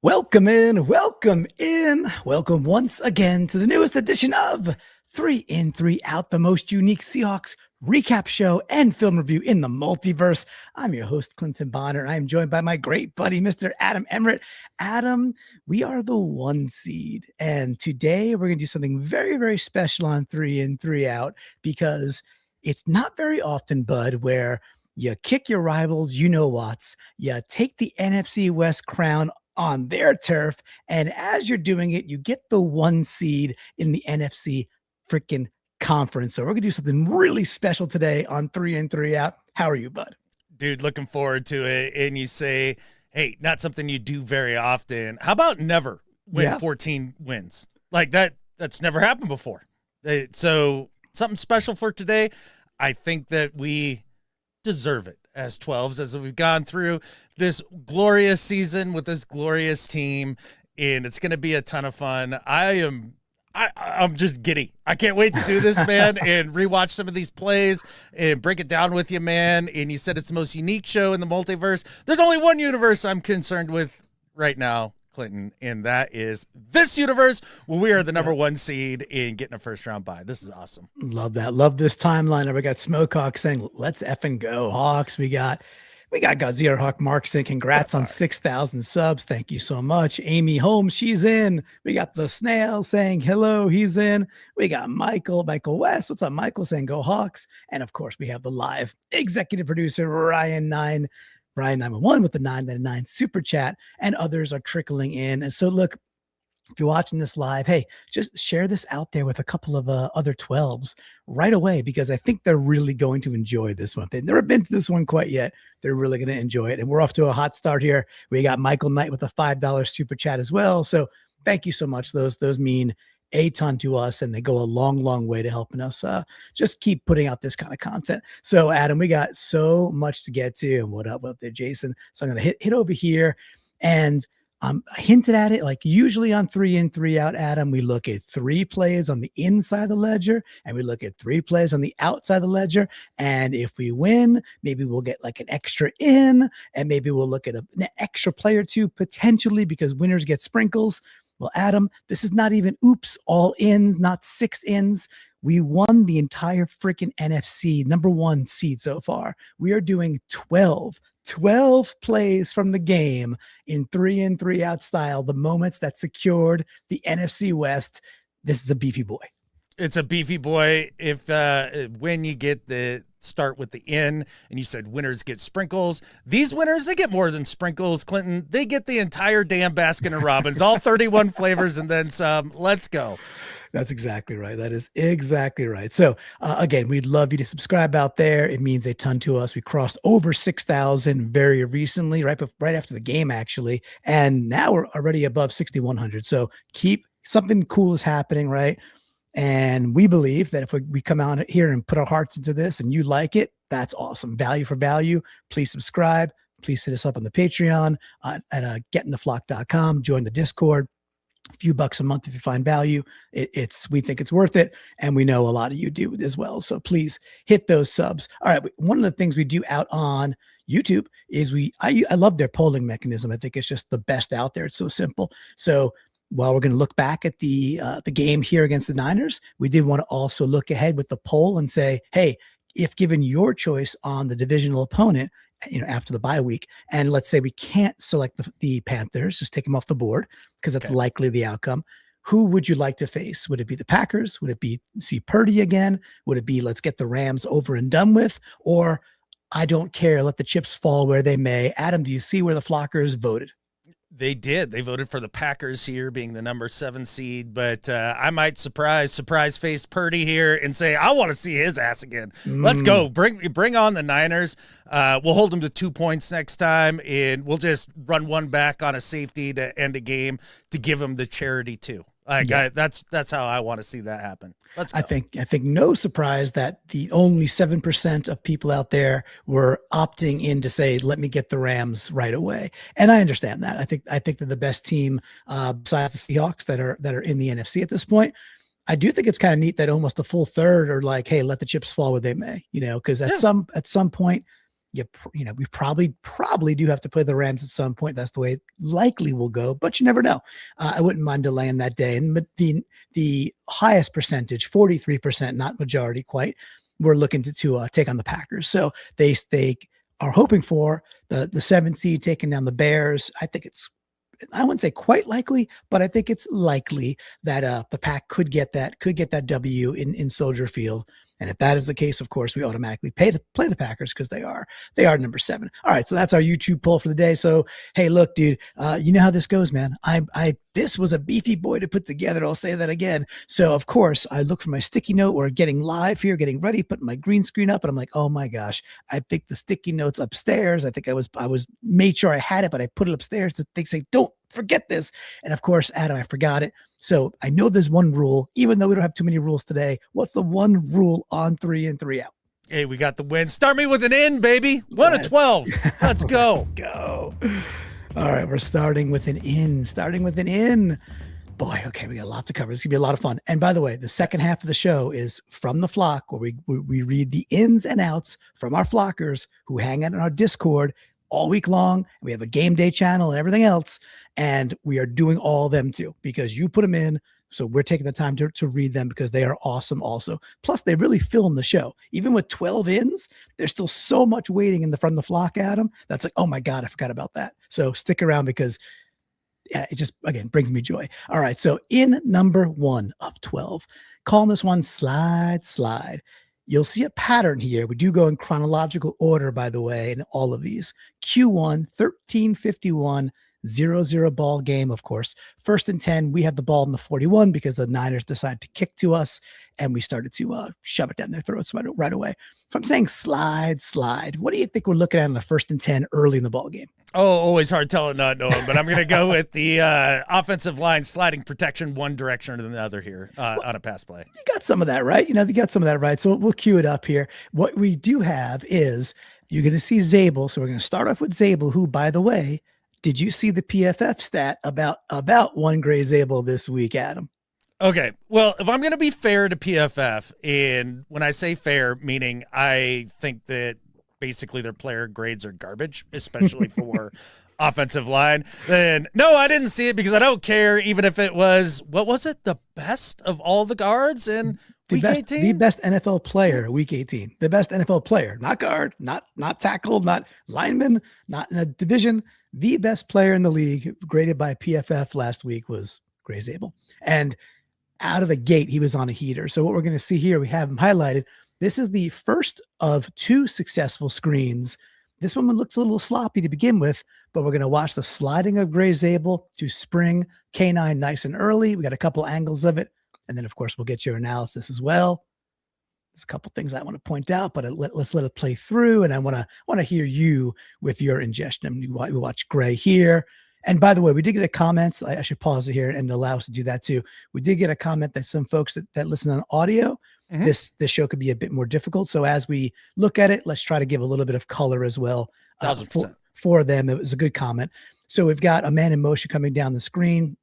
Welcome in, welcome in, welcome once again to the newest edition of 3 in 3 Out, the most unique Seahawks recap show and film review in the multiverse. I'm your host, Clinton Bonner. I am joined by my great buddy, Mr. Adam Emmerich. Adam, we are the 1 seed, and today we're going to do something very, very special on 3 in 3 Out because it's not very often, bud, where you kick your rivals, you know what's, you take the NFC West crown on their turf. And as you're doing it, you get the 1 seed in the NFC freaking conference. So we're going to do something really special today on 3 in 3 Out. How are you, bud? Dude, looking forward to it. And you say, hey, not something you do very often. How about never win 14 wins? Like that's never happened before. So something special for today. I think that we deserve it as 12s as we've gone through this glorious season with this glorious team, and it's going to be a ton of fun. I'm just giddy. I can't wait to do this, man, and rewatch some of these plays and break it down with you, man. And you said it's the most unique show in the multiverse. There's only one universe I'm concerned with right now, Clinton, and that is this universe where we are the number 1 seed in getting a first round bye. This is awesome. Love that. Love this timeline. We got Smoke Hawk saying, let's effing go Hawks. We got Godzilla Hawk Mark saying, congrats on 6,000 subs. Thank you so much. Amy Holmes, she's in. We got the Snail saying hello, he's in. We got Michael West. What's up, Michael, saying go Hawks. And of course, we have the live executive producer, Ryan 911 with the 999 super chat, and others are trickling in. And so look, if you're watching this live, hey, just share this out there with a couple of other 12s right away, because I think they're really going to enjoy this one. They've never been to this one quite yet. They're really going to enjoy it. And we're off to a hot start here. We got Michael Knight with a $5 super chat as well. So thank you so much. Those mean a ton to us, and they go a long, long way to helping us just keep putting out this kind of content. So Adam, we got so much to get to. And what up there, Jason? So I'm going to hit over here, and I hinted at it, like usually on 3 in 3 Out, Adam, we look at 3 plays on the inside of the ledger, and we look at 3 plays on the outside of the ledger. And if we win, maybe we'll get like an extra in, and maybe we'll look at an extra play or 2 potentially, because winners get sprinkles. Well, Adam, this is not even oops, all ins, not 6 ins. We won the entire freaking NFC number 1 seed so far. We are doing 12 plays from the game in 3 in 3 Out style, the moments that secured the NFC West. This is a beefy boy. It's a beefy boy. If when you get the start with the in, and you said winners get sprinkles, these winners, they get more than sprinkles, Clinton. They get the entire damn Baskin and Robbins, all 31 flavors and then some. Let's go. That's exactly right. That is exactly right. So again, we'd love you to subscribe out there. It means a ton to us. We crossed over 6,000 very recently, right after the game, actually. And now we're already above 6,100. So something cool is happening, right? And we believe that if we come out here and put our hearts into this and you like it, that's awesome. Value for value. Please subscribe. Please hit us up on the Patreon at getintheflock.com. Join the Discord. A few bucks a month if you find value. We think it's worth it, and we know a lot of you do as well. So please hit those subs. All right, one of the things we do out on YouTube is I love their polling mechanism. I think it's just the best out there. It's so simple. So while we're going to look back at the game here against the Niners, we did want to also look ahead with the poll and say, hey, if given your choice on the divisional opponent, after the bye week, and let's say we can't select the Panthers, just take them off the board because that's likely the outcome. Who would you like to face? Would it be the Packers? Would it be see Purdy again? Would it be let's get the Rams over and done with? Or I don't care, let the chips fall where they may. Adam, do you see where the Flockers voted? They did. They voted for the Packers here being the number 7 seed, but I might surprise face Purdy here and say, I want to see his ass again. Let's go. Bring on the Niners. We'll hold them to 2 points next time, and we'll just run one back on a safety to end a game to give them the charity too. That's how I want to see that happen. Let's go. I think no surprise that the only 7% of people out there were opting in to say, let me get the Rams right away. And I understand that. I think they're the best team besides the Seahawks that are in the NFC at this point. I do think it's kind of neat that almost a full third are like, hey, let the chips fall where they may, because at some point we probably do have to play the Rams at some point. That's the way it likely will go, but you never know. I wouldn't mind delaying that day. And but the highest percentage, 43%, not majority quite, we're looking to take on the Packers. So they are hoping for the 7th seed taking down the Bears. I wouldn't say quite likely, but I think it's likely that the Pack could get that W in Soldier Field. And if that is the case, of course, we automatically play the Packers because they are number 7. All right, so that's our YouTube poll for the day. So hey, look, dude, you know how this goes, man. This was a beefy boy to put together. I'll say that again. So of course, I look for my sticky note. We're getting live here, getting ready, putting my green screen up, and I'm like, oh my gosh, I think the sticky note's upstairs. I think I was made sure I had it, but I put it upstairs. They say, don't forget this. And of course, Adam, I forgot it. So I know there's one rule, even though we don't have too many rules today. What's the one rule on 3 and 3 out? Hey, we got the win. Start me with an in, baby. 1 of 12. Let's go. Let's go. All right, we're starting with an in. Boy, okay, we got a lot to cover. This is gonna be a lot of fun. And by the way, the second half of the show is From the Flock, where we read the ins and outs from our flockers who hang out in our Discord all week long. We have a game day channel and everything else. And we are doing all of them too, because you put them in. So we're taking the time to read them because they are awesome also. Plus, they really film the show. Even with 12 ins, there's still so much waiting in the From the Flock, Adam. That's like, oh my God, I forgot about that. So stick around because it just, again, brings me joy. All right, so in number 1 of 12, calling this one Slide. You'll see a pattern here. We do go in chronological order, by the way, in all of these. Q1, 13:51, 0-0 ball game, of course. 1st and 10, we have the ball in the 41 because the Niners decided to kick to us, and we started to shove it down their throats right away. If I'm saying slide, what do you think we're looking at on the 1st and 10 early in the ball game? Oh, always hard telling, not knowing, but I'm going to go with the offensive line sliding protection one direction or the other here on a pass play. You got some of that right. You got some of that right. So we'll cue it up here. What we do have is you're going to see Zabel. So we're going to start off with Zabel, who, by the way, did you see the PFF stat about one Gray Zabel this week, Adam? Okay. Well, if I'm going to be fair to PFF, and when I say fair, meaning I think that basically their player grades are garbage, especially for offensive line, then no, I didn't see it because I don't care. Even if it was, what was it? The best of all the guards in week 18? The best NFL player, week 18. The best NFL player, not guard, not tackle, not lineman, not in a division. The best player in the league graded by PFF last week was Gray Zabel. And out of the gate, he was on a heater. So what we're going to see here, we have him highlighted. This is the first of 2 successful screens. This one looks a little sloppy to begin with, but we're going to watch the sliding of Gray Zabel to spring K9 nice and early. We got a couple angles of it. And then, of course, we'll get your analysis as well. There's a couple things I want to point out, but let's let it play through. And I want to hear you with your ingestion. We watch Gray here. And by the way, we did get a comment. So I should pause it here and allow us to do that too. We did get a comment that some folks that listen on audio, this show could be a bit more difficult. So as we look at it, let's try to give a little bit of color as well for them. It was a good comment. So we've got a man in motion coming down the screen.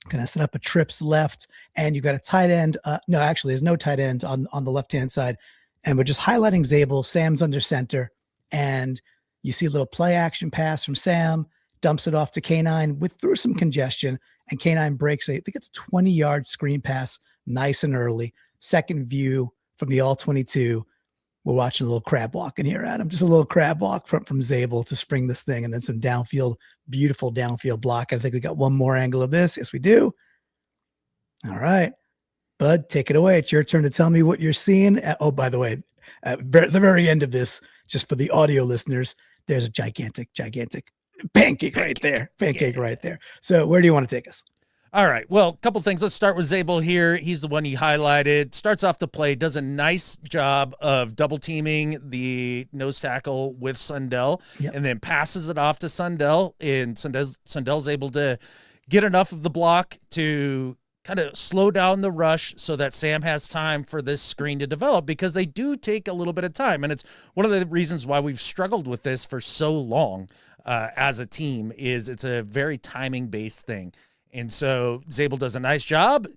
Going to set up a trips left, and you've got a tight end. No, actually, there's no tight end on the left-hand side. And we're just highlighting Zabel. Sam's under center, and you see a little play action pass from Sam, dumps it off to K9 through some congestion, and K9 breaks I think it's a 20-yard screen pass, nice and early. Second view from the all-22. We're watching a little crab walk in here, Adam. Just a little crab walk from Zabel to spring this thing, and then some beautiful downfield block. I think we got one more angle of this. Yes, we do. All right. Bud, take it away. It's your turn to tell me what you're seeing. Oh, by the way, at the very end of this, just for the audio listeners, there's a gigantic pancake right there. Pancake right there. So where do you want to take us? All right. Well, a couple things. Let's start with Zabel here. He's the one he highlighted. Starts off the play, does a nice job of double teaming the nose tackle with Sundell, and then passes it off to Sundell. And Sundell's able to get enough of the block to kind of slow down the rush so that Sam has time for this screen to develop, because they do take a little bit of time. And it's one of the reasons why we've struggled with this for so long as a team is it's a very timing-based thing. And so Zabel does a nice job,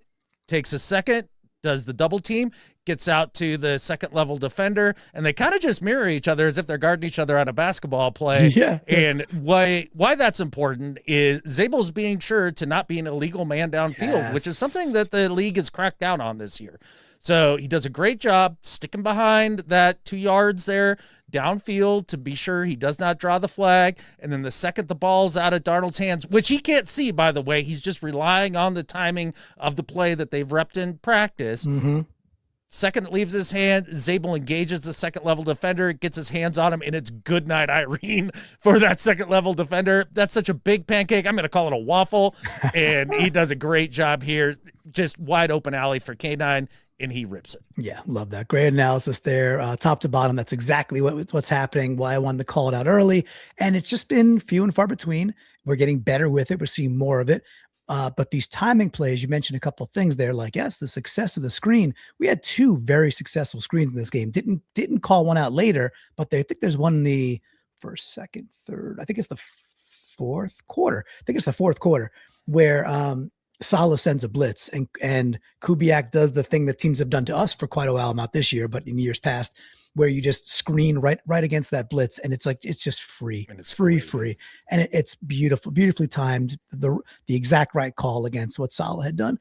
takes a second, does the double team, gets out to the second level defender, and they kind of just mirror each other as if they're guarding each other on a basketball play. Yeah. And why that's important is Zabel's being sure to not be an illegal man downfield, which is something that the league has cracked down on this year. So he does a great job sticking behind that 2 yards there downfield to be sure he does not draw the flag. And then the second the ball's out of Darnold's hands, which he can't see, by the way, he's just relying on the timing of the play that they've repped in practice. Second it leaves his hand, Zabel engages the second level defender, gets his hands on him, and it's good night, Irene, for that second level defender. That's such a big pancake. I'm going to call it a waffle. And he does a great job here. Just wide open alley for K9, and he rips it. Yeah, love that. Great analysis there. Top to bottom, that's exactly what's happening, why I wanted to call it out early. And it's just been few and far between. We're getting better with it. We're seeing more of it. But these timing plays, you mentioned a couple of things there, like, yes, the success of the screen. We had 2 very successful screens in this game. Didn't call one out later, but I think there's one in the first, second, third. I think it's the fourth quarter. I think it's the fourth quarter where Saleh sends a blitz and Kubiak does the thing that teams have done to us for quite a while, not this year, but in years past, where you just screen right against that blitz, and it's like it's just free, and it's free, and it's beautifully timed, the exact right call against what Saleh had done.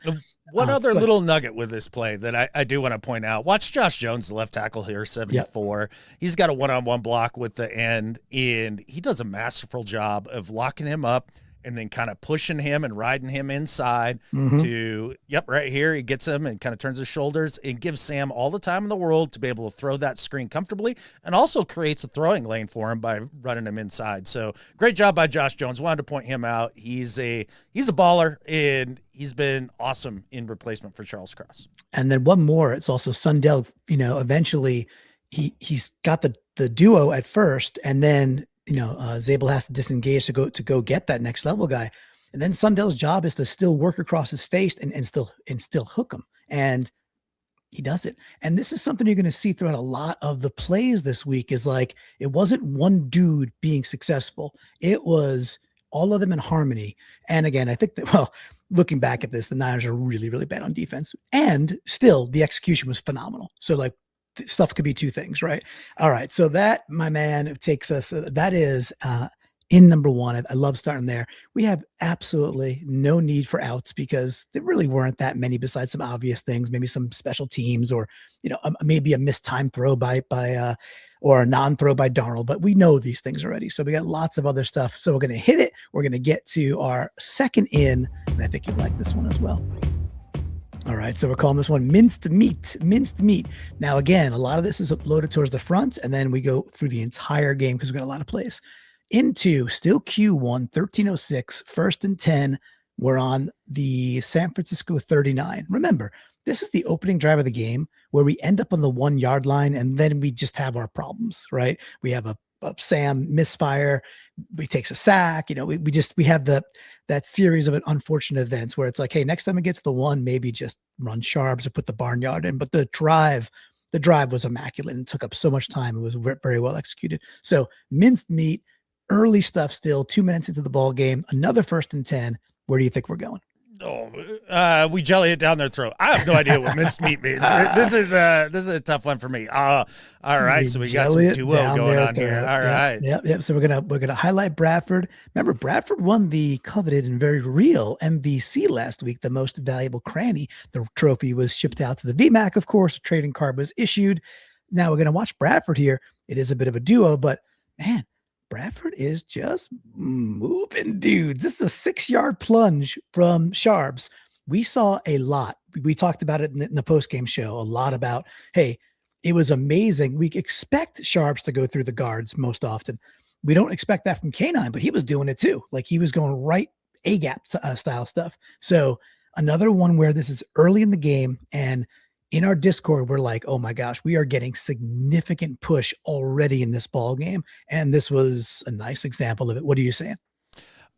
One other little nugget with this play that I do want to point out: watch Josh Jones, the left tackle here, 74. Yep. He's got a one-on-one block with the end, and he does a masterful job of locking him up and then kind of pushing him and riding him inside to, right here. He gets him and kind of turns his shoulders and gives Sam all the time in the world to be able to throw that screen comfortably, and also creates a throwing lane for him by running him inside. So great job by Josh Jones. Wanted to point him out. He's a baller, and he's been awesome in replacement for Charles Cross. And then one more, it's also Sundell, eventually he's got the duo at first, and then Zabel has to disengage to go get that next level guy. And then Sundell's job is to still work across his face and still hook him. And he does it. And this is something you're going to see throughout a lot of the plays this week, is like, it wasn't one dude being successful. It was all of them in harmony. And again, I think that, looking back at this, the Niners are really, really bad on defense, and still the execution was phenomenal. So like, stuff could be 2 things, right? All right. So that, my man, takes us, that is in number 1. I love starting there. We have absolutely no need for outs, because there really weren't that many, besides some obvious things, maybe some special teams, or, maybe a missed time throw by or a non-throw by Darnold, but we know these things already. So we got lots of other stuff. So we're going to hit it. We're going to get to our second in, and I think you'll like this one as well. All right, so we're calling this one Minced Meat. Minced Meat. Now, again, a lot of this is loaded towards the front, and then we go through the entire game because we've got a lot of plays. Into still Q1, 13:06, 1st and 10. We're on the San Francisco 39. Remember, this is the opening drive of the game where we end up on the 1 yard line, and then we just have our problems, right? We have a Sam misfire. He takes a sack. We have that series of unfortunate events where it's like, hey, next time it gets the 1, maybe just run sharps or put the barnyard in. But the drive was immaculate and took up so much time. It was very well executed. So Minced Meat, early stuff still, 2 minutes into the ball game, another 1st and 10. Where do you think we're going? We jelly it down their throat. I have no idea what minced meat means. This is a tough one for me. All right, so we got some duo going on here. All right. Yep. So we're gonna highlight Bradford. Remember, Bradford won the coveted and very real MVC last week, the most valuable cranny. The trophy was shipped out to the VMAC, of course. A trading card was issued. Now we're gonna watch Bradford here. It is a bit of a duo, but man, Bradford is just moving dudes. This is a 6-yard plunge from Sharps. We saw a lot. We talked about it in the post-game show, a lot about, hey, it was amazing. We expect Sharps to go through the guards most often. We don't expect that from K9, but he was doing it too. Like, he was going right A-gap style stuff. So another one where this is early in the game, and in our Discord, we're like, oh my gosh, we are getting significant push already in this ball game. And this was a nice example of it. What are you saying?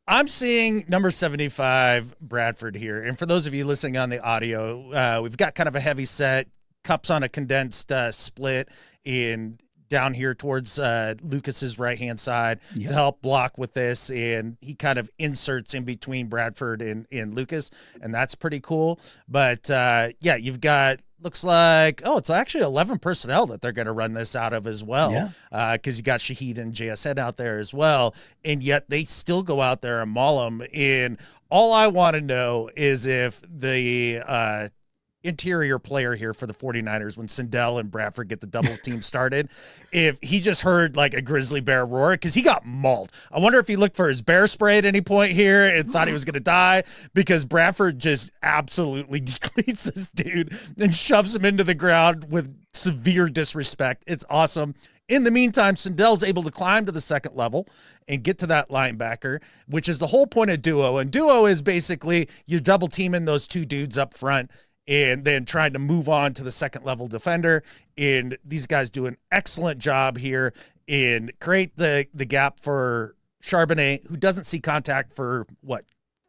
I'm seeing number 75, Bradford here. And for those of you listening on the audio, we've got kind of a heavy set, cups on a condensed split in down here towards Lucas's right-hand side to help block with this. And he kind of inserts in between Bradford and Lucas, and that's pretty cool. But yeah, you've got looks like, it's actually 11 personnel that they're going to run this out of as well. Yeah. Because you got Shaheed and JSN out there as well. And yet they still go out there and maul them. And all I want to know is if the interior player here for the 49ers, when Sindel and Bradford get the double team started, if he just heard like a grizzly bear roar, because he got mauled. I wonder if he looked for his bear spray at any point here and thought he was going to die, because Bradford just absolutely decleats this dude and shoves him into the ground with severe disrespect. It's awesome. In the meantime, Sindel's able to climb to the second level and get to that linebacker, which is the whole point of duo. And duo is basically you double teaming those two dudes up front and then trying to move on to the second level defender. And these guys do an excellent job here and create the gap for Charbonnet, who doesn't see contact for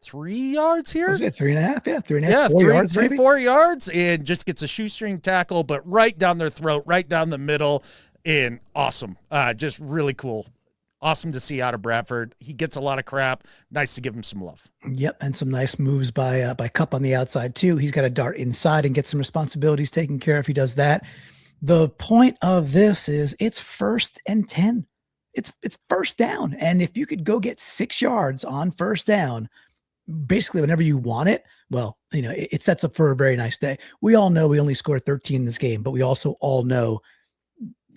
3 yards here? Was it 3.5? Yeah, 3.5. 4 yards, 4 yards, and just gets a shoestring tackle, but right down their throat, right down the middle. And awesome. Just really cool. Awesome to see out of Bradford. He gets a lot of crap. Nice to give him some love. Yep, and some nice moves by Cup on the outside too. He's got to dart inside and get some responsibilities taken care of. He does that. The point of this is it's 1st and 10. It's first down, and if you could go get 6 yards on first down, basically whenever you want it, well, it sets up for a very nice day. We all know we only scored 13 in this game, but we also all know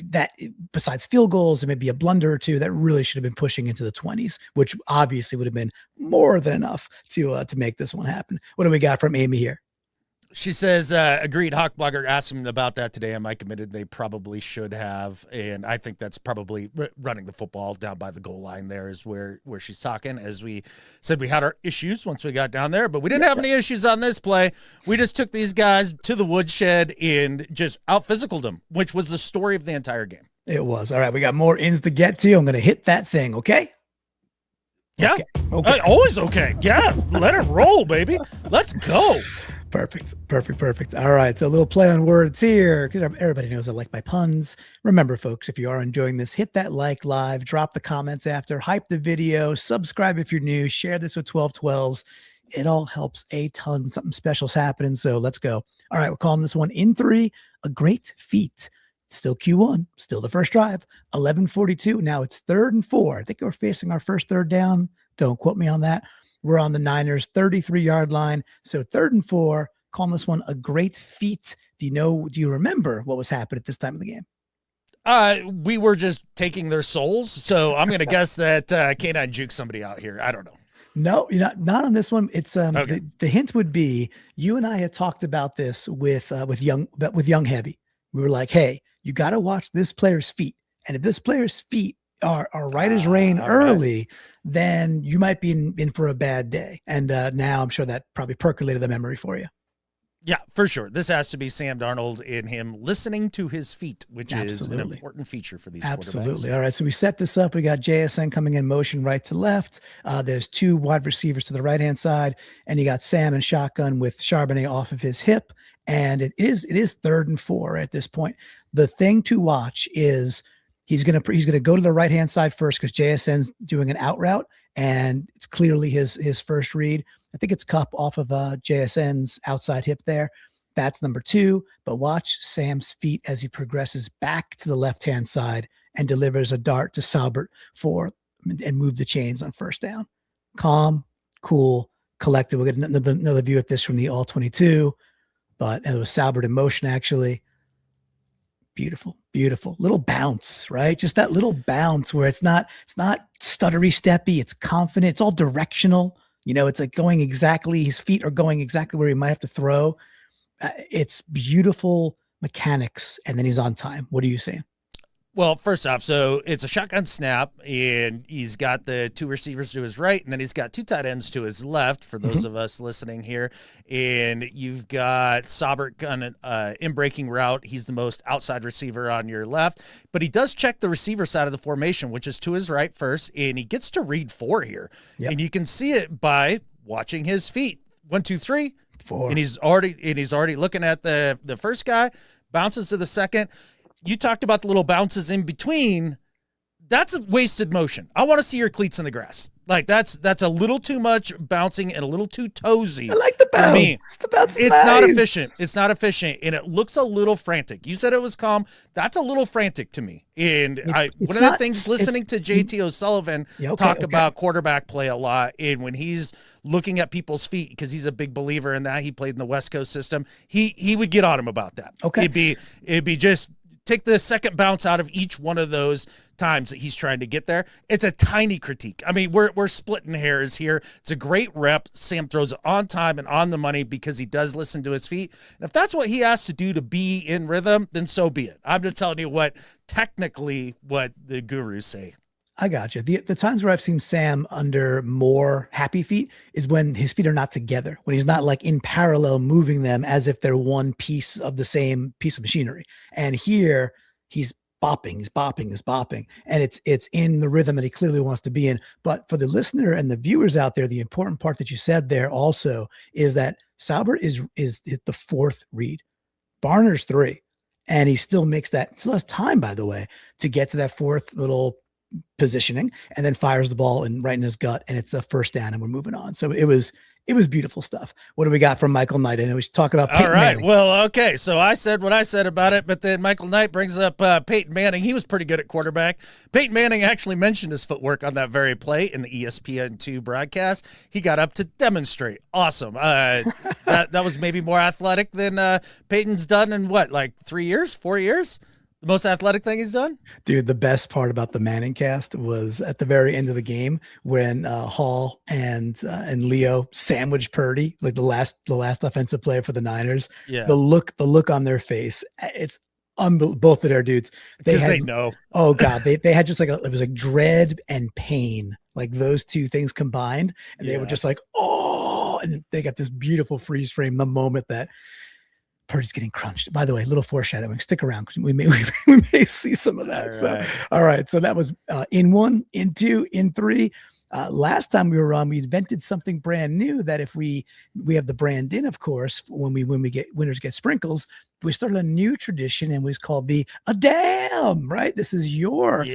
that besides field goals, there may be a blunder or two that really should have been pushing into the 20s, which obviously would have been more than enough to make this one happen. What do we got from Amy here? She says, agreed. Hawk Blogger asked him about that today, and Mike admitted they probably should have. And I think that's probably running the football down by the goal line there is where she's talking. As we said, we had our issues once we got down there, but we didn't have any issues on this play. We just took these guys to the woodshed and just out-physicaled them, which was the story of the entire game. It was. All right, we got more ins to get to. I'm going to hit that thing, okay? Yeah. Okay. Always okay. Yeah, let it roll, baby. Let's go. Perfect. All right. So a little play on words here. Everybody knows I like my puns. Remember, folks, if you are enjoying this, hit that like live, drop the comments after, hype the video, subscribe if you're new, share this with 1212s. It all helps a ton. Something special's happening. So let's go. All right. We're calling this one in 3, a great feat. Still Q1, still the first drive, 11:42. Now it's 3rd and 4. I think we're facing our first third down. Don't quote me on that. We're on the Niners 33-yard line. So 3rd and 4, calling this one a great feat. Do you remember what was happening at this time of the game? We were just taking their souls. So I'm going to guess that K9 juked somebody out here. I don't know. No, not on this one. It's okay. The hint would be you and I had talked about this with Young Heavy. We were like, hey, you got to watch this player's feet. And if this player's feet are right as rain early, then you might be in for a bad day. And now I'm sure that probably percolated the memory for you. Yeah, for sure. This has to be Sam Darnold in him listening to his feet, which is an important feature for these quarterbacks. All right, so we set this up. We got JSN coming in motion right to left. There's 2 wide receivers to the right-hand side, and you got Sam in shotgun with Charbonnet off of his hip. And it is 3rd and 4 at this point. The thing to watch is he's gonna go to the right-hand side first because JSN's doing an out route, and it's clearly his first read. I think it's Cup off of JSN's outside hip there. That's number 2. But watch Sam's feet as he progresses back to the left-hand side and delivers a dart to Salbert and move the chains on first down. Calm, cool, collected. We'll get another view at this from the all-22. But it was Salbert in motion, actually. Beautiful. Little bounce, right? Just that little bounce where it's not stuttery steppy. It's confident. It's all directional. It's like going exactly, his feet are going exactly where he might have to throw. It's beautiful mechanics. And then he's on time. What are you saying? Well, first off, so it's a shotgun snap, and he's got the 2 receivers to his right, and then he's got 2 tight ends to his left, for those of us listening here. And you've got Saubert in breaking route. He's the most outside receiver on your left, but he does check the receiver side of the formation, which is to his right first, and he gets to read 4 here. Yep. And you can see it by watching his feet. 1, 2, 3, 4. And he's already looking at the first guy, bounces to the second. You talked about the little bounces in between. that's a wasted motion. I want to see your cleats in the grass. Like that's a little too much bouncing and a little too toesy. I like the bounce. For me. The bounce is It's nice. not efficient. It's not efficient, and it looks a little frantic. You said it was calm. That's a little frantic to me. And one of the things listening to JT O'Sullivan talk about quarterback play a lot, and when he's looking at people's feet, because he's a big believer in that, he played in the West Coast system. He would get on him about that. Okay, it'd be just take the second bounce out of each one of those times that he's trying to get there. It's a tiny critique. I mean, we're splitting hairs here. It's a great rep. Sam throws it on time and on the money because he does listen to his feet. And if that's what he has to do to be in rhythm, then so be it. I'm just telling you what the gurus say. I got you. The times where I've seen Sam under more happy feet is when his feet are not together, when he's not like in parallel moving them as if they're one piece of the same piece of machinery. And here he's bopping, and it's in the rhythm that he clearly wants to be in. But for the listener and the viewers out there, the important part that you said there also is that Sauber is the fourth read. Barner's 3, and he still makes that. It's less time, by the way, to get to that fourth little positioning, and then fires the ball right in his gut, and it's a first down, and we're moving on. So it was beautiful stuff. What do we got from Michael Knight? I know we should talk about Peyton All right. Manning. Well, okay. So I said what I said about it, but then Michael Knight brings up Peyton Manning. He was pretty good at quarterback. Peyton Manning actually mentioned his footwork on that very play in the ESPN2 broadcast. He got up to demonstrate. Awesome. That was maybe more athletic than Peyton's done in what, like 4 years? The most athletic thing he's done? Dude, the best part about the Manning cast was at the very end of the game when Hall and Leo sandwiched Purdy, like the last offensive play for the Niners. Yeah. The look on their face, it's unbelievable. Both of their dudes. They know. Oh God, they had just it was like dread and pain, like those two things combined, and they were just like, oh, and they got this beautiful freeze frame the moment that Purdy's getting crunched. By the way, little foreshadowing. Stick around because we may see some of that. All right. So that was in 1, in 2, in 3. Last time we were on, we invented something brand new that if we have the brand in, of course, when we get winners get sprinkles, we started a new tradition and it was called the a damn, right? This is your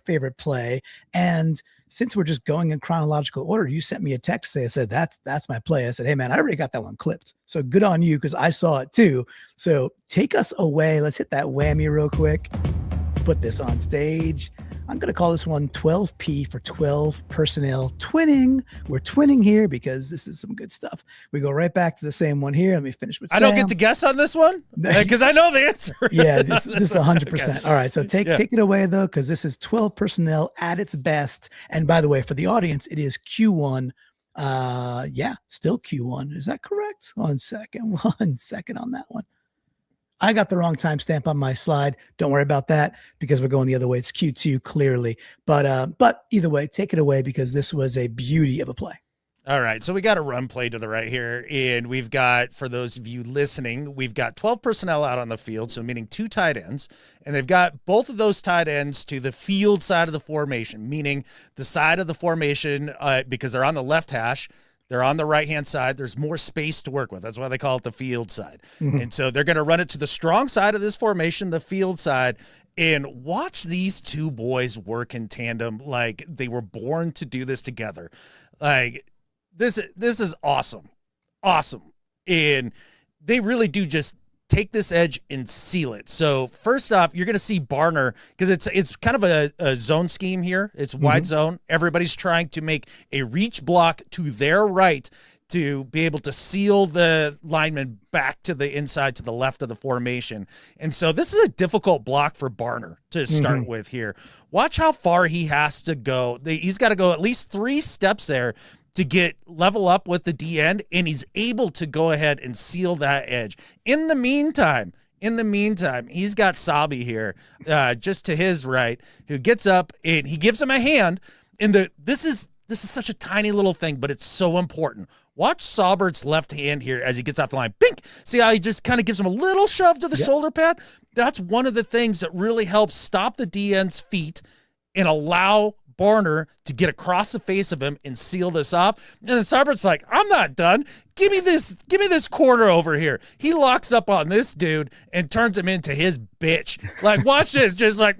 favorite play. And since we're just going in chronological order, you sent me a text. I said, that's my play. I said, hey man, I already got that one clipped. So good on you, because I saw it too. So take us away. Let's hit that whammy real quick. Put this on stage. I'm going to call this one 12P for 12 personnel twinning. We're twinning here because this is some good stuff. We go right back to the same one here. Let me finish with Sam. I don't get to guess on this one because I know the answer. Yeah, this is 100%. Okay. All right, so take it away, though, because this is 12 personnel at its best. And by the way, for the audience, it is Q1. Still Q1. Is that correct? One second on that one. I got the wrong timestamp on my slide. Don't worry about that because we're going the other way. It's Q2 clearly. But either way, take it away because this was a beauty of a play. All right. So we got a run play to the right here. And we've got, for those of you listening, we've got 12 personnel out on the field. So meaning 2 tight ends. And they've got both of those tight ends to the field side of the formation, meaning the side of the formation, because they're on the left hash. They're on the right-hand side. There's more space to work with. That's why they call it the field side. Mm-hmm. And so they're going to run it to the strong side of this formation, the field side, and watch these two boys work in tandem like they were born to do this together. Like, this is awesome. Awesome. And they really do just take this edge and seal it. So first off, you're going to see Barner because it's kind of a zone scheme here. It's wide zone. Everybody's trying to make a reach block to their right to be able to seal the lineman back to the inside to the left of the formation. And so this is a difficult block for Barner to start with here. Watch how far he has to go. He's got to go at least 3 steps there to get level up with the D end, and he's able to go ahead and seal that edge. In the meantime, he's got Sabi here, just to his right, who gets up and he gives him a hand. And this is such a tiny little thing, but it's so important. Watch Saubert's left hand here as he gets off the line. Bink! See how he just kind of gives him a little shove to the shoulder pad? That's one of the things that really helps stop the D end's feet and allow Barner to get across the face of him and seal this off. And then Saubert's like, I'm not done. Give me this corner over here. He locks up on this dude and turns him into his bitch. Like, watch this. Just like,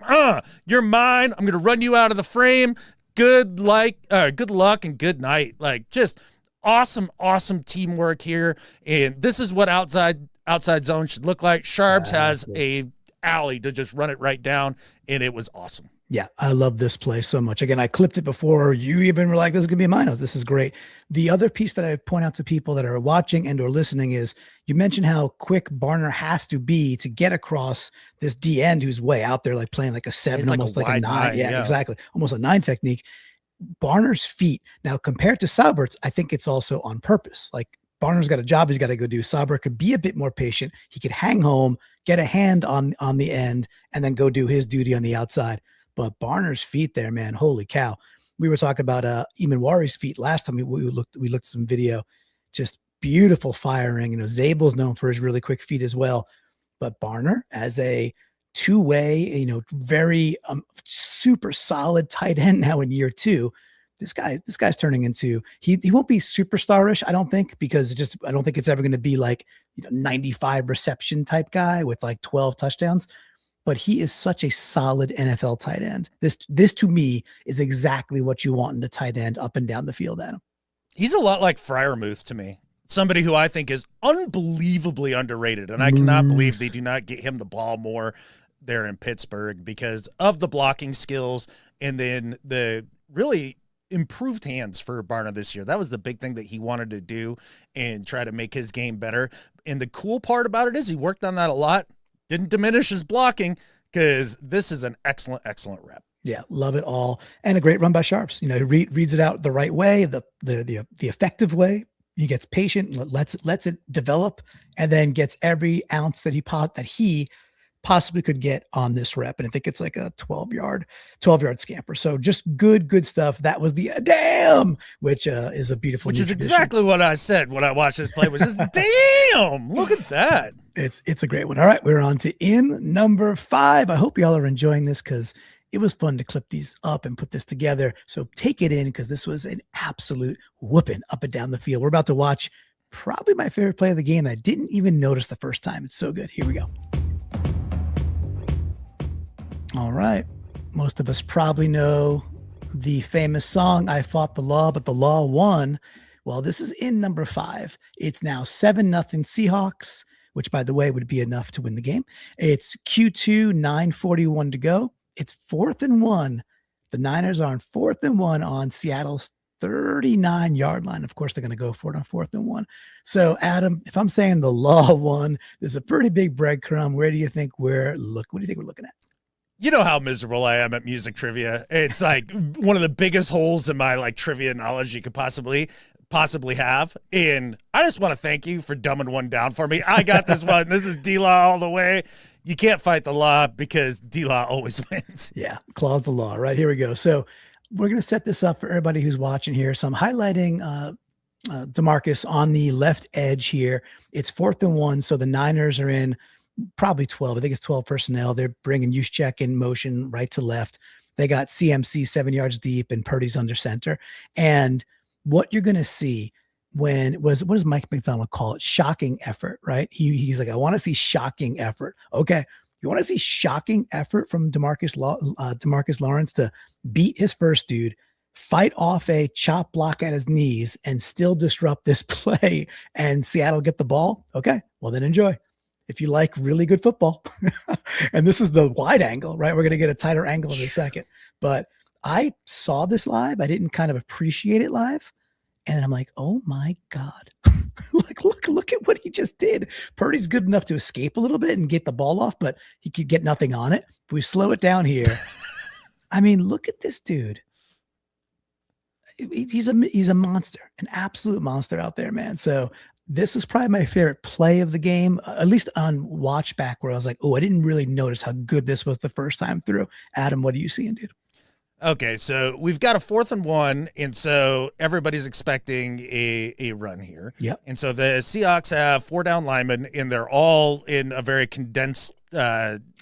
you're mine. I'm going to run you out of the frame. Good luck and good night. Like, just awesome teamwork here. And this is what outside zone should look like. Sharps has a alley to just run it right down, and it was awesome. Yeah, I love this play so much. Again, I clipped it before you even were like, this is going to be mine. This is great. The other piece that I point out to people that are watching and or listening is you mentioned how quick Barner has to be to get across this D end who's way out there, like playing like a 7, almost like a 9. Yeah, exactly. Almost a 9 technique. Barner's feet. Now, compared to Saubert's, I think it's also on purpose. Like, Barner's got a job he's got to go do. Saubert could be a bit more patient. He could hang home, get a hand on the end, and then go do his duty on the outside. But Barner's feet there, man, holy cow. We were talking about Imanwari's feet last time we looked at some video. Just beautiful firing. Zabel's known for his really quick feet as well. But Barner, as a two-way, very super solid tight end now in year 2, this guy's turning into, he won't be superstarish, I don't think, because I don't think it's ever going to be like 95 reception type guy with like 12 touchdowns. But he is such a solid NFL tight end. This to me is exactly what you want in a tight end up and down the field, Adam. He's a lot like Freiermuth to me. Somebody who I think is unbelievably underrated. And I cannot believe they do not get him the ball more there in Pittsburgh because of the blocking skills and then the really improved hands for Barner this year. That was the big thing that he wanted to do and try to make his game better. And the cool part about it is he worked on that a lot. Didn't diminish his blocking because this is an excellent rep. Yeah, love it all. And a great run by Sharps. He reads it out the right way, the effective way. He gets patient, lets it develop, and then gets every ounce that he possibly could get on this rep. And I think it's like a 12-yard scamper. So just good stuff. That was the damn, which is a beautiful, which is exactly what I said when I watched this play, was just damn, look at that. It's a great one. All right, we're on to in number 5. I hope y'all are enjoying this because it was fun to clip these up and put this together. So take it in because this was an absolute whooping up and down the field. We're about to watch probably my favorite play of the game that I didn't even notice the first time. It's so good. Here we go. All right. Most of us probably know the famous song, I Fought the Law, but the Law Won. Well, this is in number 5. It's now 7-0 Seahawks, which, by the way, would be enough to win the game. It's Q2, 9:41 to go. It's 4th and 1. The Niners are on 4th and 1 on Seattle's 39-yard line. Of course, they're going to go for it on 4th and 1. So, Adam, if I'm saying the Law won, there's a pretty big breadcrumb. What do you think we're looking at? You know how miserable I am at music trivia. It's like one of the biggest holes in my like trivia knowledge you could possibly have. And I just want to thank you for dumbing one down for me. I got this one. This is D-Law all the way. You can't fight the law because D-Law always wins. Yeah, clause the law. Right, here we go. So we're going to set this up for everybody who's watching here. So I'm highlighting DeMarcus on the left edge here. It's 4th and 1. So the Niners are in probably 12. I think it's 12 personnel. They're bringing Juszczyk in motion right to left. They got CMC 7 yards deep and Purdy's under center. And what you're going to see what does Mike McDonald call it? Shocking effort, right? He's like, I want to see shocking effort. Okay. You want to see shocking effort from Demarcus Lawrence to beat his first dude, fight off a chop block at his knees and still disrupt this play and Seattle get the ball. Okay. Well, then enjoy. If you like really good football, and this is the wide angle, right? We're going to get a tighter angle in a second, but I saw this live. I didn't kind of appreciate it live. And I'm like, oh my God, look at what he just did. Purdy's good enough to escape a little bit and get the ball off, but he could get nothing on it. If we slow it down here. I mean, look at this dude. He's a monster, an absolute monster out there, man. So this was probably my favorite play of the game, at least on watch back, where I was like, oh, I didn't really notice how good this was the first time through. Adam, what are you seeing, dude? Okay, so we've got a 4th and 1, and so everybody's expecting a run here. Yep. And so the Seahawks have 4 down linemen, and they're all in a very condensed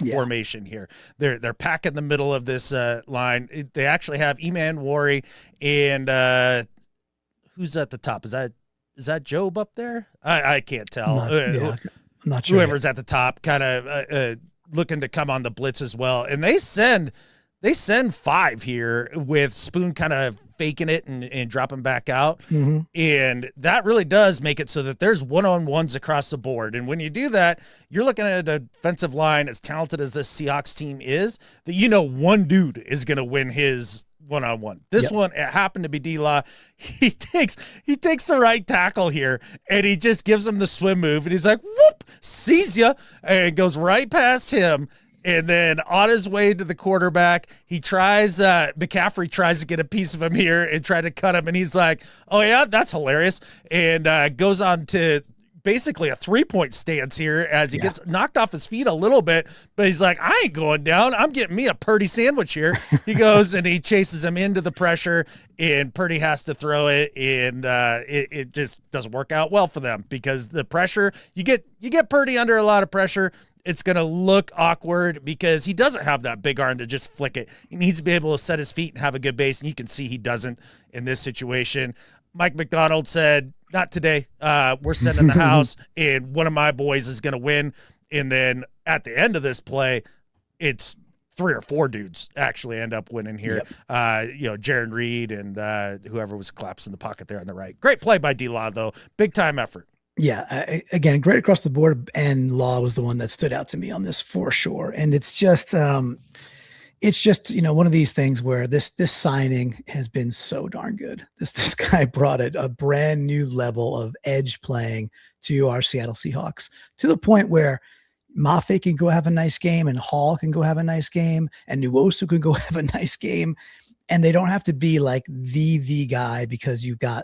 formation here. They're packing the middle of this line. They actually have Eman Wari and who's at the top? Is that Job up there? I can't tell. I'm not sure. Whoever's at the top, kind of looking to come on the blitz as well, and they send 5 here with Spoon kind of faking it and dropping back out. Mm-hmm. And that really does make it so that there's one-on-ones across the board. And when you do that, you're looking at a defensive line as talented as this Seahawks team is, that one dude is going to win his one-on-one. This one, it happened to be D-Law. He takes the right tackle here, and he just gives him the swim move, and he's like, whoop, sees ya, and goes right past him. And then on his way to the quarterback, McCaffrey tries to get a piece of him here and try to cut him. And he's like, oh yeah, that's hilarious. And goes on to basically a 3-point stance here as he gets knocked off his feet a little bit, but he's like, I ain't going down. I'm getting me a Purdy sandwich here. He goes and he chases him into the pressure, and Purdy has to throw it. And it just doesn't work out well for them because the pressure, you get Purdy under a lot of pressure. It's going to look awkward because he doesn't have that big arm to just flick it. He needs to be able to set his feet and have a good base, and you can see he doesn't in this situation. Mike McDonald said, not today. We're sending the house, and one of my boys is going to win. And then at the end of this play, it's 3 or 4 dudes actually end up winning here. Jaron Reed and whoever was collapsing the pocket there on the right. Great play by D-Law, though. Big time effort. Yeah, again, great across the board, and Law was the one that stood out to me on this for sure. And it's just one of these things where this signing has been so darn good. This guy brought a brand new level of edge playing to our Seattle Seahawks, to the point where Mafe can go have a nice game, and Hall can go have a nice game, and Nuosu can go have a nice game, and they don't have to be like the guy, because you've got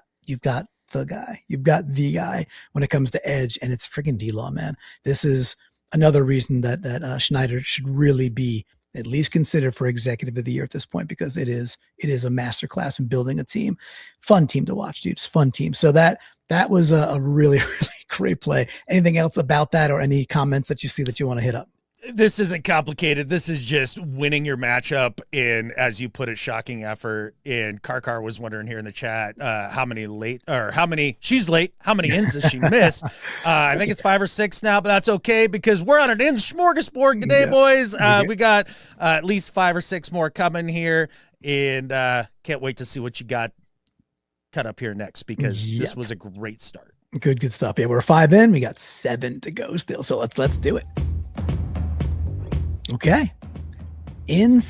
the guy. You've got the guy when it comes to edge, and it's freaking D-Law, man. This is another reason that Schneider should really be at least considered for executive of the year at this point, because it is a masterclass in building a team. Fun team to watch, dude. It's a fun team. So that was a really, really great play. Anything else about that, or any comments that you see that you want to hit up? This isn't complicated. This is just winning your matchup in, as you put it, shocking effort. And Karkar was wondering here in the chat, how many she's late. How many ins does she miss? I think it's 5 or 6 now, but that's okay because we're on an in smorgasbord today, boys. We got at least 5 or 6 more coming here, and can't wait to see what you got cut up here next, because this was a great start. Good stuff. Yeah, we're 5 in. We got 7 to go still. So let's do it. Okay. In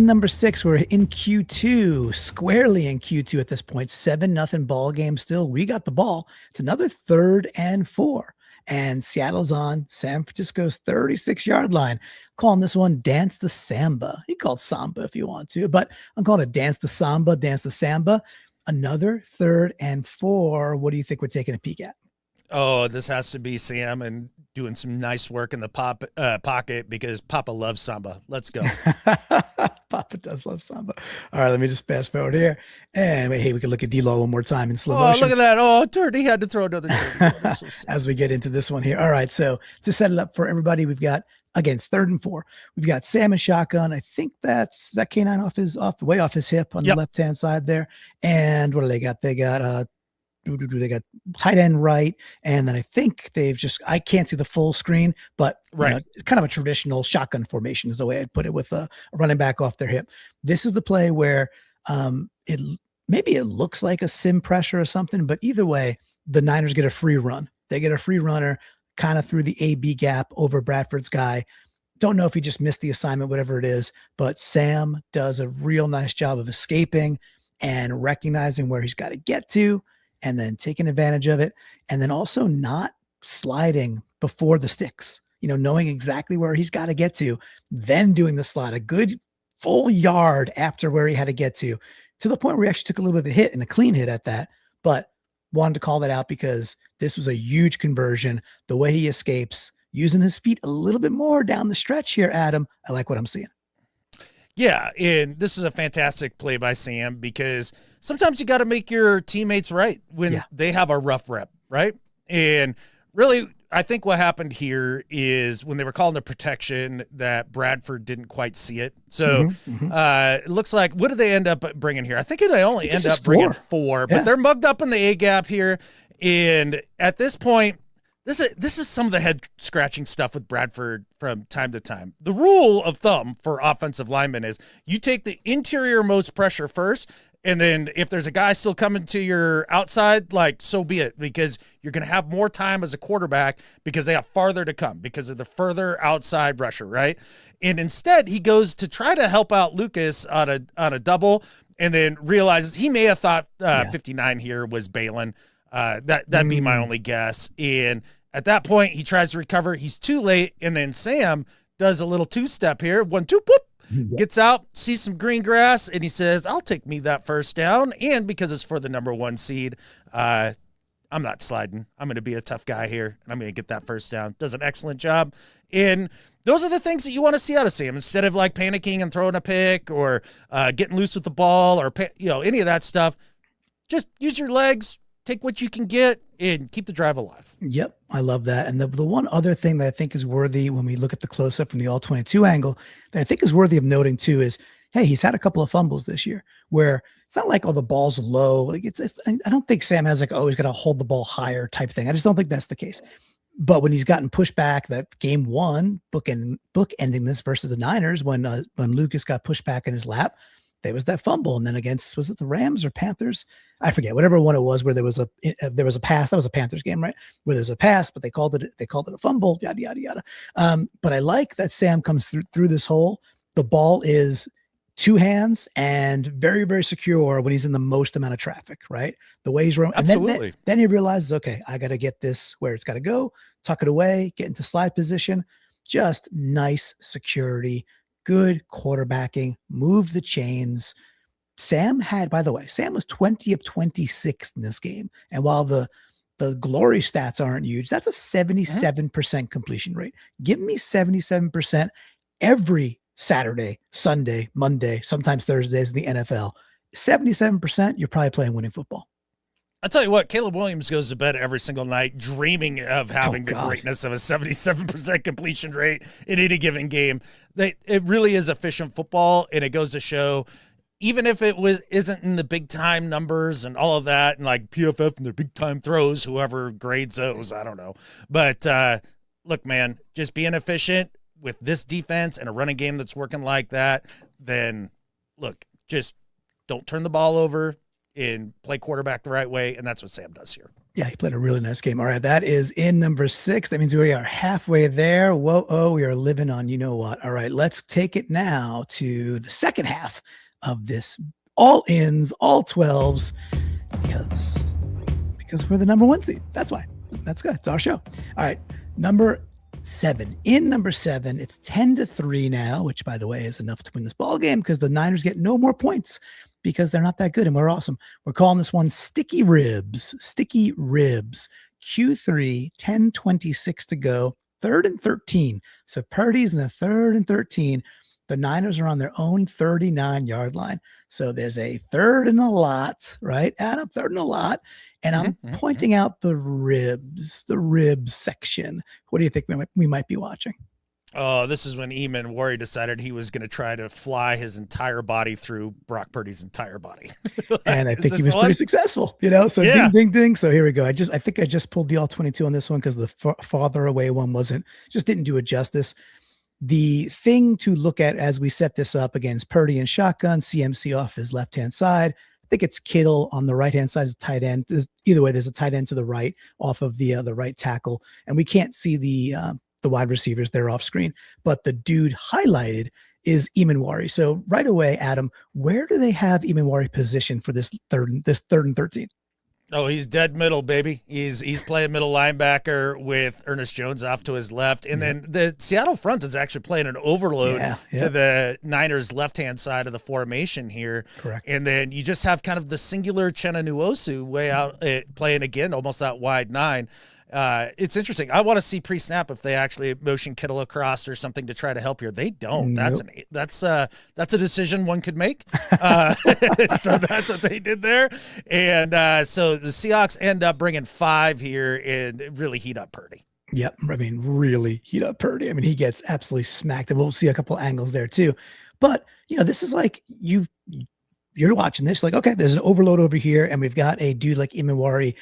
number 6, we're in Q2, squarely in Q2 at this point. 7-0 ball game still. We got the ball. It's another 3rd and 4. And Seattle's on San Francisco's 36-yard line. Calling this one Dance the Samba. You call it Samba if you want to, but I'm calling it Dance the Samba, Dance the Samba. Another 3rd and 4. What do you think we're taking a peek at? Oh, this has to be Sam and doing some nice work in the pocket, because Papa loves Samba. Let's go. Papa does love Samba. All right, let me just fast forward here. And hey, we can look at D-Law one more time in slow motion. Oh, look at that. Oh, Turdy had to throw another turdy. So as we get into this one here. All right, so to set it up for everybody, we've got, again, it's 3rd and 4. We've got Sam and shotgun. I think that's that K9 way off his hip on the left-hand side there. And what do they got? They got they got tight end right, and then I think I can't see the full screen, but kind of a traditional shotgun formation is the way I'd put it, with a running back off their hip. This is the play where it looks like a sim pressure or something, but either way, the Niners get a free run. They get a free runner kind of through the AB gap over Bradford's guy. Don't know if he just missed the assignment, whatever it is, but Sam does a real nice job of escaping and recognizing where he's got to get to, and then taking advantage of it, and then also not sliding before the sticks, knowing exactly where he's got to get to, then doing the slide a good full yard after where he had to get to the point where he actually took a little bit of a hit, and a clean hit at that, but wanted to call that out because this was a huge conversion. The way he escapes, using his feet a little bit more down the stretch here, Adam, I like what I'm seeing. Yeah, and this is a fantastic play by Sam because sometimes you got to make your teammates right when they have a rough rep, right? And really, I think what happened here is when they were calling the protection that Bradford didn't quite see it. So it looks like, what did they end up bringing here? I think they only end up bringing 4, but they're mugged up in the A gap here. And at this point, this is some of the head scratching stuff with Bradford from time to time. The rule of thumb for offensive linemen is you take the interior most pressure first, and then if there's a guy still coming to your outside, like, so be it, because you're going to have more time as a quarterback because they have farther to come because of the further outside rusher, right? And instead, he goes to try to help out Lucas on a double, and then realizes he may have thought 59 here was Balin. That'd be my only guess. And at that point, he tries to recover. He's too late, and then Sam does a little two-step here. 1-2, whoop, gets out, sees some green grass, and he says, I'll take me that first down. And because it's for the number 1 seed, I'm not sliding. I'm going to be a tough guy here, and I'm going to get that first down. Does an excellent job. And those are the things that you want to see out of Sam. Instead of like panicking and throwing a pick or getting loose with the ball or any of that stuff, just use your legs, take what you can get, and keep the drive alive. Yep, I love that. And the one other thing that I think is worthy when we look at the close-up from the all-22 angle that I think is worthy of noting too is, hey, he's had a couple of fumbles this year where it's not like, oh, the ball's low. Like I don't think Sam has like, oh, he's got to hold the ball higher type thing. I just don't think that's the case. But when he's gotten pushed back, that game 1 book ending this versus the Niners, when Lucas got pushed back in his lap, there was that fumble. And then against, was it the Rams or Panthers? I forget, whatever one it was, where there was a pass. That was a Panthers game, right? Where there's a pass, but they called it a fumble, yada, yada, yada. But I like that Sam comes through this hole. The ball is 2 hands and very, very secure when he's in the most amount of traffic, right? The way he's running. Absolutely. Then he realizes, okay, I got to get this where it's got to go, tuck it away, get into slide position. Just nice security, good quarterbacking, move the chains. Sam was 20 of 26 in this game. And while the glory stats aren't huge, that's a 77% completion rate. Give me 77% every Saturday, Sunday, Monday, sometimes Thursdays in the NFL. 77%, you're probably playing winning football. I'll tell you what, Caleb Williams goes to bed every single night dreaming of having the greatness of a 77% completion rate in any given game. It really is efficient football, and it goes to show, even if it isn't in the big time numbers and all of that, and like PFF and their big time throws, whoever grades those, I don't know. But look, man, just being efficient with this defense and a running game that's working like that, then look, just don't turn the ball over and play quarterback the right way. And that's what Sam does here. Yeah, he played a really nice game. All right, that is in number 6. That means we are halfway there. Whoa, we are living on you know what. All right, let's take it now to the second half of this. All ins, all 12s, because we're the number 1 seed. That's why. That's good. It's our show. All right, number 7. In number 7, it's 10-3 now, which, by the way, is enough to win this ball game because the Niners get no more points because they're not that good and we're awesome. We're calling this one Sticky Ribs. Sticky Ribs. Q3, 10:26 to go. 3rd and 13. So Purdy's in a 3rd and 13. The Niners are on their own 39-yard line. So there's a 3rd and a lot, right? Adam, 3rd and a lot. And I'm pointing out the ribs section. What do you think we might be watching? Oh, this is when Eamon Worry decided he was going to try to fly his entire body through Brock Purdy's entire body. And I think he was pretty successful, so ding, ding, ding. So here we go. I think I just pulled the all 22 on this one because the farther away one didn't do it justice. The thing to look at as we set this up against Purdy and shotgun, CMC off his left-hand side. I think it's Kittle on the right-hand side as a tight end. Either way, there's a tight end to the right off of the right tackle. And we can't see the wide receivers. They're off screen. But the dude highlighted is Eamon. So right away, Adam, where do they have Eamon positioned for this third and 13? Oh, he's dead middle, baby. He's playing middle linebacker with Ernest Jones off to his left. And then the Seattle front is actually playing an overload to the Niners' left-hand side of the formation here. Correct. And then you just have kind of the singular Chenna Nwosu way out playing again, almost that wide 9. It's interesting. I want to see pre-snap if they actually motion Kittle across or something to try to help here. They don't. Nope. That's a decision one could make. So that's what they did there. And so the Seahawks end up bringing 5 here and really heat up Purdy. Yep. I mean, really heat up Purdy. I mean, he gets absolutely smacked, and we'll see a couple angles there too. But this is like you're watching this, like, okay, there's an overload over here, and we've got a dude like Imawari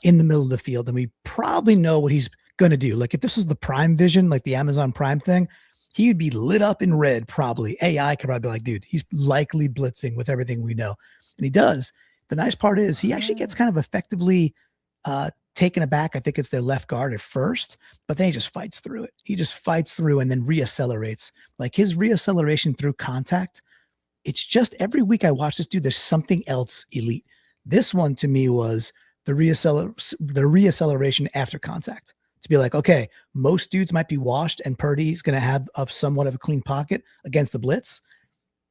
in the middle of the field, and we probably know what he's going to do. Like if this was the Prime Vision, like the Amazon Prime thing, he would be lit up in red. Probably AI could probably be like, dude, he's likely blitzing with everything we know. And he does. The nice part is he actually gets kind of effectively taken aback. I think it's their left guard at first, but then he just fights through it. He just fights through and then reaccelerates. Like his reacceleration through contact, it's just every week I watch this dude, there's something else elite. This one to me was the reacceleration after contact, to be like, okay, most dudes might be washed and Purdy's going to have somewhat of a clean pocket against the blitz.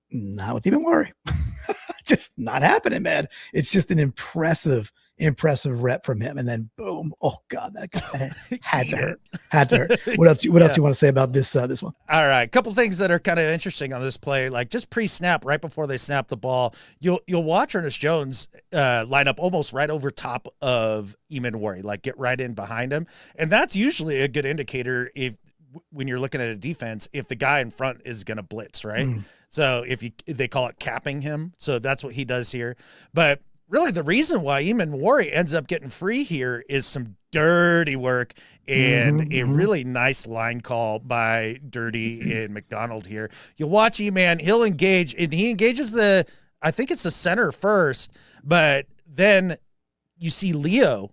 Not with even worry. Just not happening, man. It's just an impressive rep from him. And then boom. Oh God, that had to hurt. Had to hurt. What else you want to say about this one? All right. A couple things that are kind of interesting on this play, like just pre-snap, right before they snap the ball, you'll watch Ernest Jones line up almost right over top of Imawari, like get right in behind him. And that's usually a good indicator when you're looking at a defense, if the guy in front is going to blitz, right? So they call it capping him. So that's what he does here. But really the reason why Imawari ends up getting free here is some dirty work and a really nice line call by Dirty and McDonald here. You'll watch E-Man, he'll engage, and he engages I think it's the center first, but then you see Leo,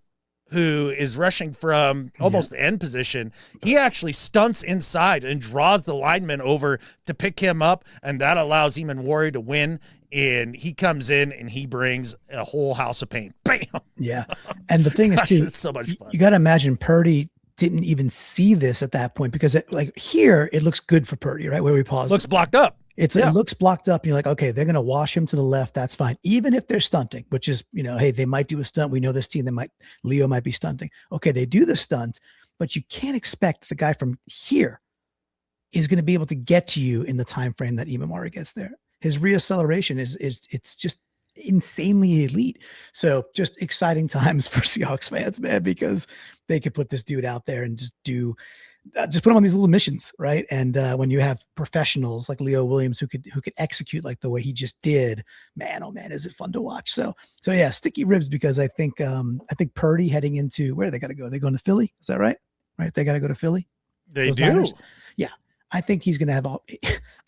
who is rushing from almost the end position. He actually stunts inside and draws the lineman over to pick him up, and that allows Imawari to win. And he comes in and he brings a whole house of pain. Bam! Yeah. And the thing is, too, it's so much fun. You got to imagine Purdy didn't even see this at that point, because here it looks good for Purdy, right? Where we pause. Looks blocked up. It looks blocked up. And you're like, okay, they're going to wash him to the left. That's fine. Even if they're stunting, which is, hey, they might do a stunt. We know this team, Leo might be stunting. Okay. They do the stunt, but you can't expect the guy from here is going to be able to get to you in the time frame that Imawari gets there. His reacceleration it's just insanely elite. So just exciting times for Seahawks fans, man, because they could put this dude out there and just put him on these little missions, right? And when you have professionals like Leo Williams who could execute like the way he just did, man, oh man, is it fun to watch? So yeah, sticky ribs, because I think Purdy heading into, where do they got to go? They going to Philly? Is that right? Right, they got to go to Philly. They do. Niners? Yeah, I think he's going to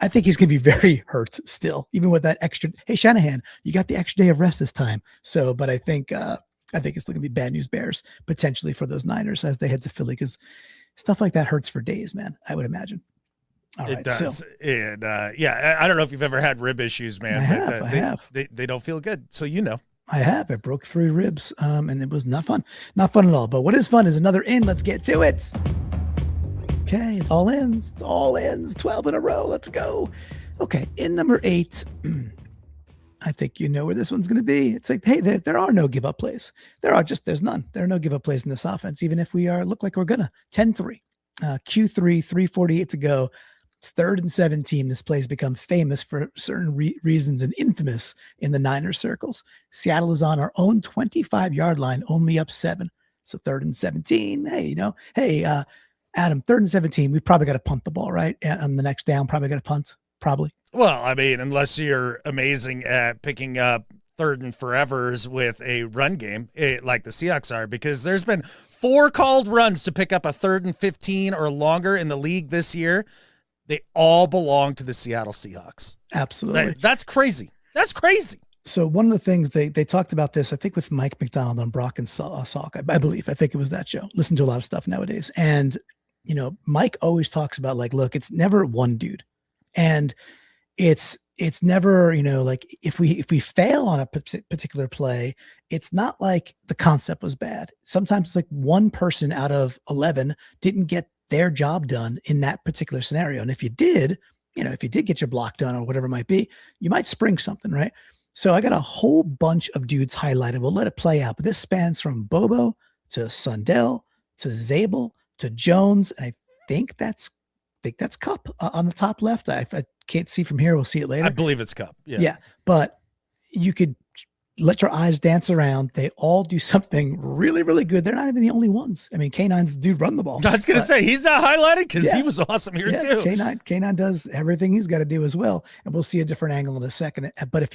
I think he's going to be very hurt still, even with that extra. Hey Shanahan, you got the extra day of rest this time. So, but I think it's still going to be bad news bears potentially for those Niners as they head to Philly, because stuff like that hurts for days, man, I would imagine. All right, it does. So, and I don't know if you've ever had rib issues, man. I have. They don't feel good. So, I have. I broke 3 ribs, and it was not fun. Not fun at all. But what is fun is another in. Let's get to it. Okay, it's all ends. 12 in a row. Let's go. Okay, in number 8. I think you know where this one's going to be. It's like, hey, there are no give up plays. There's none. There are no give up plays in this offense, even if we look like we're gonna. 10-3, Q3, 3:48 to go. It's 3rd and 17. This play's become famous for certain reasons and infamous in the Niners circles. Seattle is on our own 25-yard line, only up 7. So 3rd and 17. Hey, Adam, 3rd and 17. We probably got to punt the ball, right? On the next down, probably got to punt. Probably. Well, I mean, unless you're amazing at picking up 3rd and forevers with a run game, like the Seahawks are, because there's been 4 called runs to pick up a 3rd and 15 or longer in the league this year. They all belong to the Seattle Seahawks. Absolutely. That's crazy. That's crazy. So one of the things they talked about this, I think with Mike McDonald on Brock and Salk, I believe. I think it was that show. Listen to a lot of stuff nowadays. And, Mike always talks about like, look, it's never one dude. And it's never, like if we fail on a particular play, it's not like the concept was bad. Sometimes it's like one person out of 11 didn't get their job done in that particular scenario. And if you did get your block done or whatever it might be, you might spring something, right? So I got a whole bunch of dudes highlighted. We'll let it play out, but this spans from Bobo to Sundell to Zabel to Jones, and I think that's Cup on the top left. I can't see from here. We'll see it later. I believe it's Cup. Yeah. But you could let your eyes dance around. They all do something really, really good. They're not even the only ones. I mean, K9's the dude run the ball. I was going to say, he's not highlighted because he was awesome here too. K9 does everything he's got to do as well. And we'll see a different angle in a second. But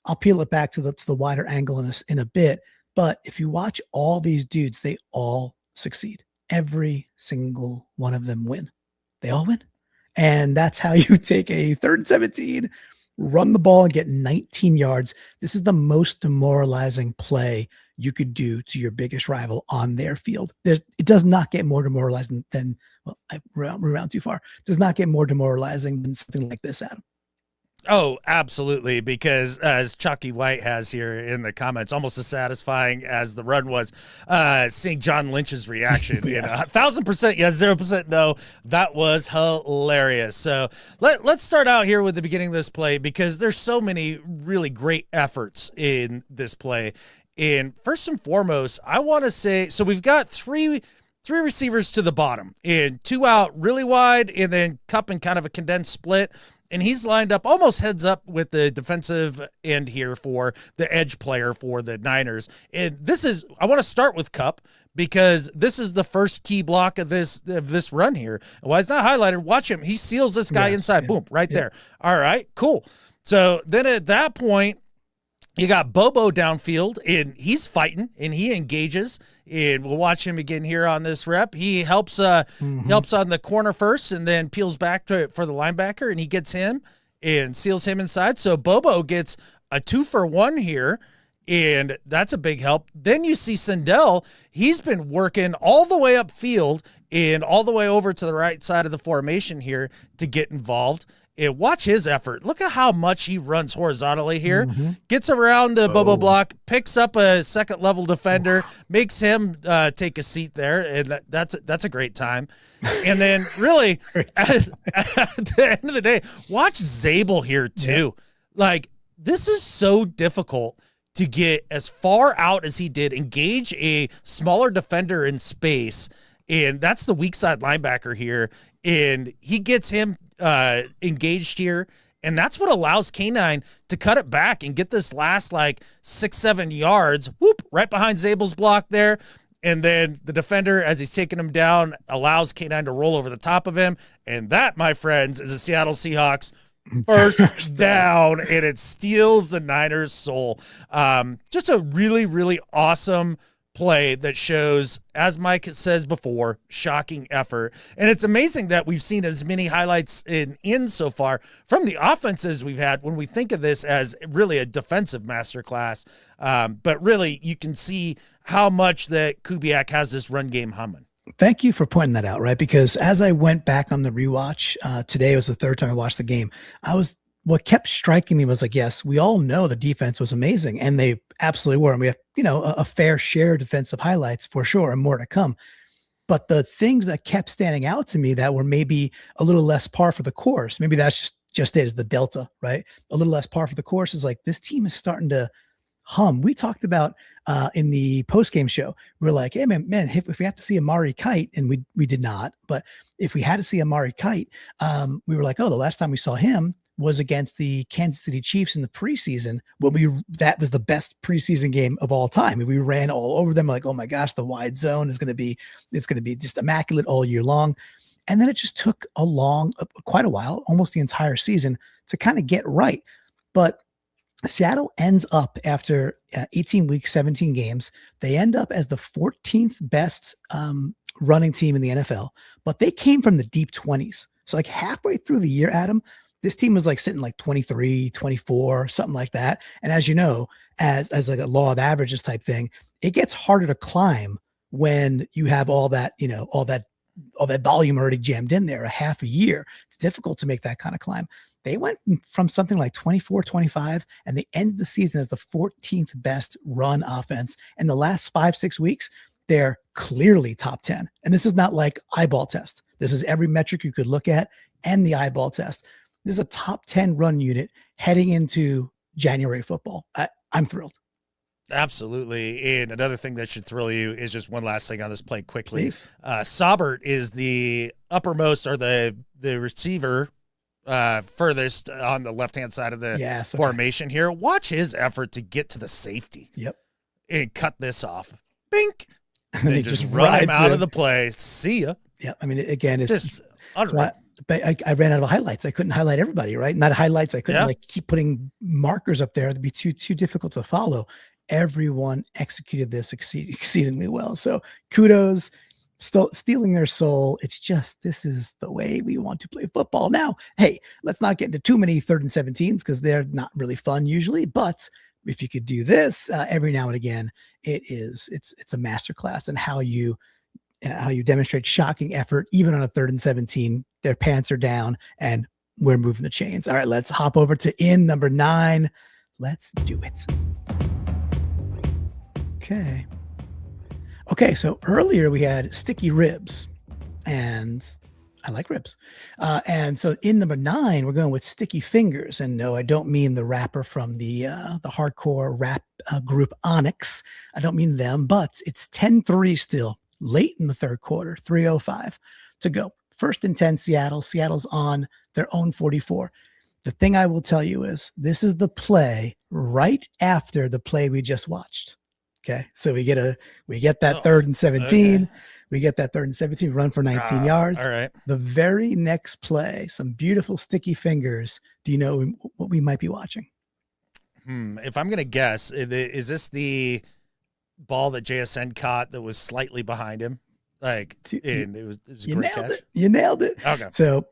I'll peel it back to the wider angle in a bit. But if you watch all these dudes, they all succeed. Every single one of them win. They all win. And that's how you take a 3rd and 17, run the ball and get 19 yards. This is the most demoralizing play you could do to your biggest rival on their field. It does not get more demoralizing than, well, I round too far. It does not get more demoralizing than something like this, Adam. Oh, absolutely. Because as Chucky White has here in the comments, almost as satisfying as the run was, seeing John Lynch's reaction. Yes. 1,000% yes, 0% no. That was hilarious. So let's start out here with the beginning of this play, because there's so many really great efforts in this play. And first and foremost, I want to say, so we've got three receivers to the bottom, and 2 out really wide, and then Cup in kind of a condensed split. And he's lined up almost heads up with the defensive end here for the edge player for the Niners. And I want to start with Cup, because this is the first key block of this run here. And why it's not highlighted, watch him. He seals this guy inside. Yeah. Boom, right there. All right, cool. So then at that point, you got Bobo downfield, and he's fighting, and he engages, and we'll watch him again here on this rep. He helps helps on the corner first, and then peels back for the linebacker, and he gets him and seals him inside. So Bobo gets a 2-for-1 here, and that's a big help. Then you see Sandell. He's been working all the way upfield and all the way over to the right side of the formation here to get involved. And watch his effort. Look at how much he runs horizontally here. Gets around the Bobo block, picks up a second-level defender, makes him take a seat there, and that's a great time. And then really, at the end of the day, watch Zabel here too. Yeah. Like, this is so difficult to get as far out as he did, engage a smaller defender in space, and that's the weak side linebacker here, and he gets him engaged here, and that's what allows K9 to cut it back and get this last 6-7 yards, right behind Zabel's block there. And then the defender, as he's taking him down, allows K9 to roll over the top of him, and that, my friends, is a Seattle Seahawks first down, and it steals the Niners' soul. Just a really, really awesome play that shows, as Mike says before, shocking effort. And it's amazing that we've seen as many highlights in so far from the offenses we've had when we think of this as really a defensive masterclass. But really, you can see how much that Kubiak has this run game humming. Thank you for pointing that out, right? Because as I went back on the rewatch, today was the 3rd time I watched the game, what kept striking me was yes, we all know the defense was amazing, and they absolutely were. And we have, a fair share of defensive highlights for sure, and more to come. But the things that kept standing out to me that were maybe a little less par for the course, maybe that's just it, is the delta, right? A little less par for the course is this team is starting to hum. We talked about in the post-game show, we were like, hey, man, if we have to see Amari Kite, and we did not, but if we had to see Amari Kite, we were like, oh, the last time we saw him was against the Kansas City Chiefs in the preseason, that was the best preseason game of all time. We ran all over them, oh my gosh, the wide zone is going to be just immaculate all year long. And then it just took quite a while, almost the entire season, to kind of get right. But Seattle ends up, after 18 weeks, 17 games, they end up as the 14th best running team in the NFL, but they came from the deep 20s. So halfway through the year, Adam, this team was sitting 23, 24, something like that. And as you know, as a law of averages type thing, it gets harder to climb when you have all that volume already jammed in there a half a year. It's difficult to make that kind of climb. They went from something like 24, 25, and they ended the season as the 14th best run offense. And the last 5-6 weeks, they're clearly top 10. And this is not eyeball test. This is every metric you could look at and the eyeball test. This is a top 10 run unit heading into January football. I'm thrilled. Absolutely. And another thing that should thrill you is just one last thing on this play quickly. Please. Saubert is the uppermost or the receiver furthest on the left-hand side of the formation here. Watch his effort to get to the safety. Yep. And cut this off. Bink. And then just run him out of the play. See ya. Yeah. I mean, again, it's unreal. I ran out of highlights. I couldn't highlight everybody, right? Not highlights. I couldn't like keep putting markers up there. It'd be too difficult to follow. Everyone executed this exceedingly well. So kudos, still stealing their soul. It's just, this is the way we want to play football. Now, hey, let's not get into too many 3rd and 17s because they're not really fun usually, but if you could do this every now and again, it's a masterclass in how you demonstrate shocking effort, even on a 3rd and 17. Their pants are down and we're moving the chains. All right, let's hop over to in number 9. Let's do it. Okay. So earlier we had sticky ribs, and I like ribs. And so in number 9, we're going with sticky fingers. And no, I don't mean the rapper from the hardcore rap group Onyx. I don't mean them, but it's 10-3 still, late in the 3rd quarter, 3:05 to go. 1st and 10 Seattle. Seattle's on their own 44. The thing I will tell you is this is the play right after the play we just watched. Okay. So we get that 3rd and 17. Okay. We get that 3rd and 17, run for 19 yards. All right. The very next play, some beautiful sticky fingers. Do you know what we might be watching? If I'm going to guess, is this the ball that JSN caught that was slightly behind him? Like, and it was a great catch. You nailed it. Okay. So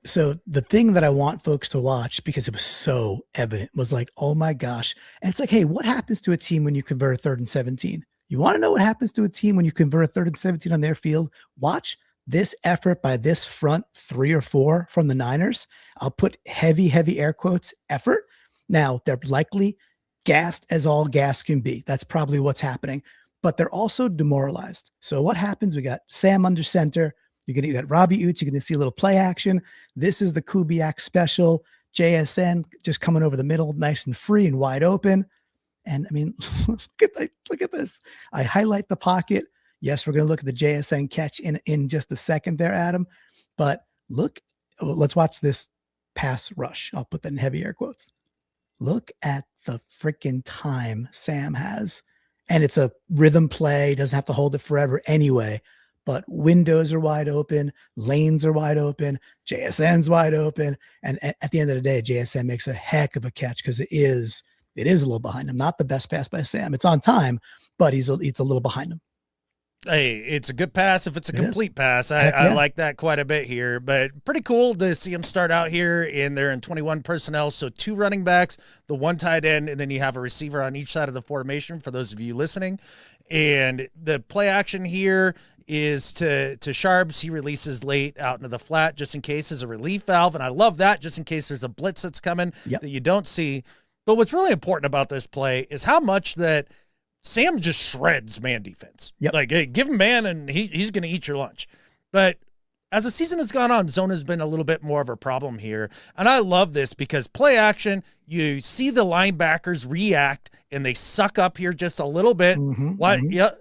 the thing that I want folks to watch, because it was so evident, was like, oh my gosh. And it's like, hey, what happens to a team when you convert a 3rd and 17? You want to know what happens to a team when you convert a 3rd and 17 on their field? Watch this effort by this front 3 or 4 from the Niners. I'll put heavy air quotes effort. Now, they're likely gassed as all gas can be. That's probably what's happening. But they're also demoralized. So what happens? We got Sam under center. You got Robbie Oots. You're going to see a little play action. This is the Kubiak special. JSN just coming over the middle, nice and free and wide open. And I mean, look at this. I highlight the pocket. Yes, we're going to look at the JSN catch in just a second there, Adam. But let's watch this pass rush. I'll put that in heavy air quotes. Look at the freaking time Sam has. And it's a rhythm play, doesn't have to hold it forever anyway, but windows are wide open, lanes are wide open, JSN's wide open. And at the end of the day, JSN makes a heck of a catch because it is a little behind him. Not the best pass by Sam. It's on time, but it's a little behind him. Hey, it's a good pass if it's a complete pass. I like that quite a bit here, but pretty cool to see them start out here, and they're in 21 personnel. So 2 running backs, the 1 tight end, and then you have a receiver on each side of the formation for those of you listening. And the play action here is to Sharps. He releases late out into the flat just in case as a relief valve. And I love that just in case there's a blitz that's coming that you don't see. But what's really important about this play is how much that Sam just shreds man defense. Like, hey, give him man and he's going to eat your lunch. But as the season has gone on, zone has been a little bit more of a problem here. And I love this because play action, you see the linebackers react and they suck up here just a little bit.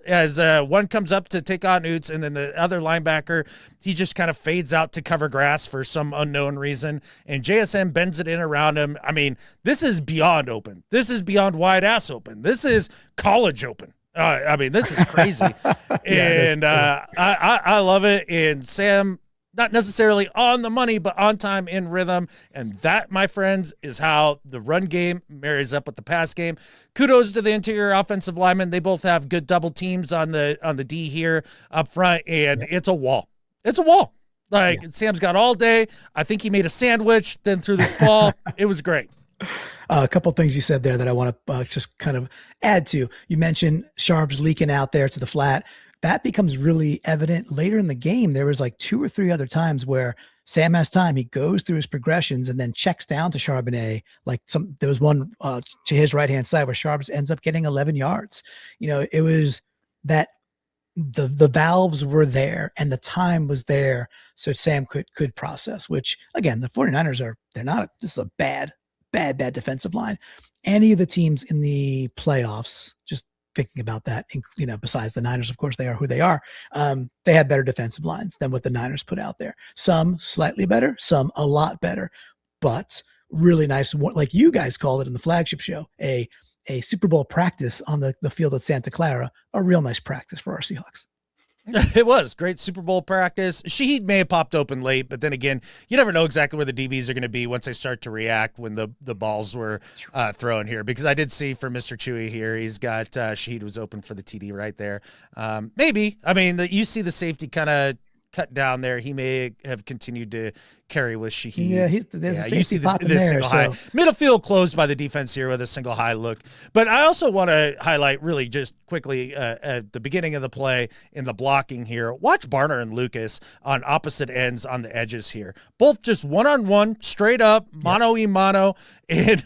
As one comes up to take on Oots, and then the other linebacker, he just kind of fades out to cover grass for some unknown reason. And JSN bends it in around him. I mean, this is beyond open. This is beyond wide ass open. This is college open. I mean, this is crazy. And I love it. And Sam, not necessarily on the money, but on time, in rhythm. And that, my friends, is how the run game marries up with the pass game. Kudos to the interior offensive linemen. They both have good double teams on the D here up front, and it's a wall. It's a wall. Like, Sam's got all day. I think he made a sandwich, then threw this ball. It was great. A couple of things you said there that I want to just kind of add to. You mentioned Sharps leaking out there to the flat. That becomes really evident later in the game. There was like 2 or 3 other times where Sam has time. He goes through his progressions and then checks down to Charbonnet. There was one to his right-hand side where Sharps ends up getting 11 yards. You know, it was that the valves were there and the time was there so Sam could process, which again, the 49ers this is a bad defensive line. Any of the teams in the playoffs, just thinking about that, besides the Niners, of course, they are who they are. They had better defensive lines than what the Niners put out there. Some slightly better, some a lot better, but really nice. Like you guys called it in the flagship show, a Super Bowl practice on the field at Santa Clara, a real nice practice for our Seahawks. It was great Super Bowl practice. Shaheed may have popped open late, but then again, you never know exactly where the DBs are going to be once they start to react when the balls were thrown here. Because I did see for Mr. Chewy here, he's got Shaheed was open for the TD right there. Maybe. I mean, you see the safety kind of cut down there. He may have continued to carry with Shaheed. Yeah, there's a safety you see pop in this there, single high. Middle field closed by the defense here with a single high look. But I also want to highlight really just quickly at the beginning of the play in the blocking here. Watch Barner and Lucas on opposite ends on the edges here. Both just one-on-one, straight up, mano-y-mano. And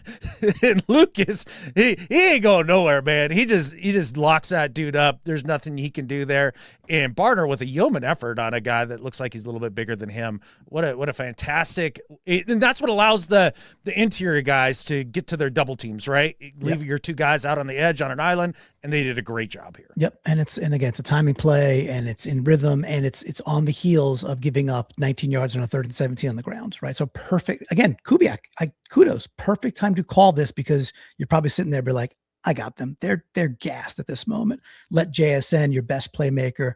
Lucas, he ain't going nowhere, man. He just locks that dude up. There's nothing he can do there. And Barner with a yeoman effort on a guy that looks like he's a little bit bigger than him. What a fantastic, and that's what allows the interior guys to get to their double teams, right? Leave your two guys out on the edge on an island, and they did a great job here. Yep, and again, it's a timing play, and it's in rhythm, and it's on the heels of giving up 19 yards on a 3rd and 17 on the ground, right? So perfect. Again, Kubiak, kudos, perfect time to call this, because you're probably sitting there, be like, I got them. They're gassed at this moment. Let JSN, your best playmaker,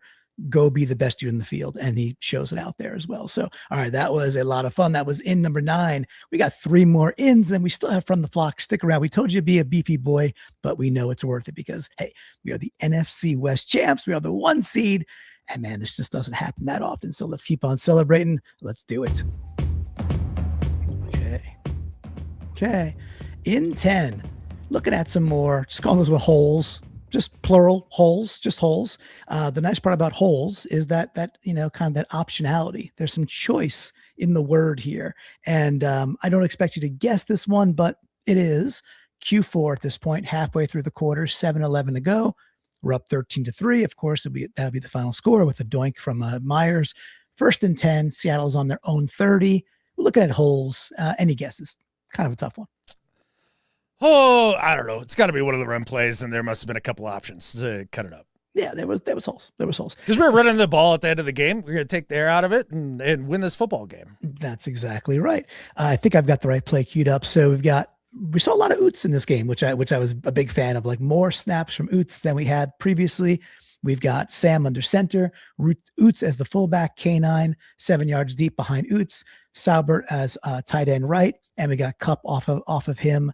go be the best dude in the field. And he shows it out there as well. So, all right, that was a lot of fun. That was in number 9. We got 3 more ins, and we still have From the Flock. Stick around. We told you to be a beefy boy, but we know it's worth it, because, hey, we are the NFC West champs. We are the 1 seed. And man, this just doesn't happen that often. So let's keep on celebrating. Let's do it. Okay. In 10, looking at some more, just calling those with holes. Just plural holes, just holes. The nice part about holes is that kind of that optionality. There's some choice in the word here. And I don't expect you to guess this one, but it is Q4 at this point, halfway through the quarter, 7-11 to go. We're up 13-3. Of course, that'll be the final score with a doink from Myers. 1st and 10, Seattle's on their own 30. We're looking at holes. Any guesses? Kind of a tough one. Oh, I don't know. It's got to be one of the run plays, and there must have been a couple options to cut it up. Yeah, there was holes. There was holes. Because we were running the ball at the end of the game. We're going to take the air out of it and win this football game. That's exactly right. I think I've got the right play queued up. So we saw a lot of Oots in this game, which I was a big fan of, like more snaps from Oots than we had previously. We've got Sam under center, Oots as the fullback, K9, 7 yards deep behind Oots, Saubert as tight end right, and we got Kupp off of him,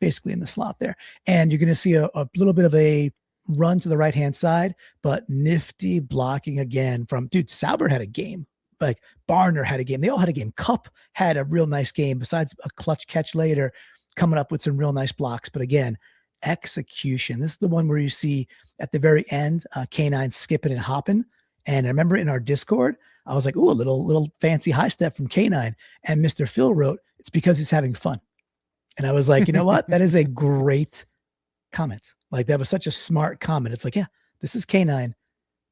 basically in the slot there. And you're going to see a little bit of a run to the right-hand side, but nifty blocking again from, Saubert had a game. Like Barner had a game. They all had a game. Kupp had a real nice game, besides a clutch catch later, coming up with some real nice blocks. But again, execution. This is the one where you see at the very end, K9 skipping and hopping. And I remember in our Discord, I was like, ooh, a little fancy high step from K9. And Mr. Phil wrote, it's because he's having fun. And I was like, you know what? That is a great comment. Like, that was such a smart comment. It's like, yeah, this is K9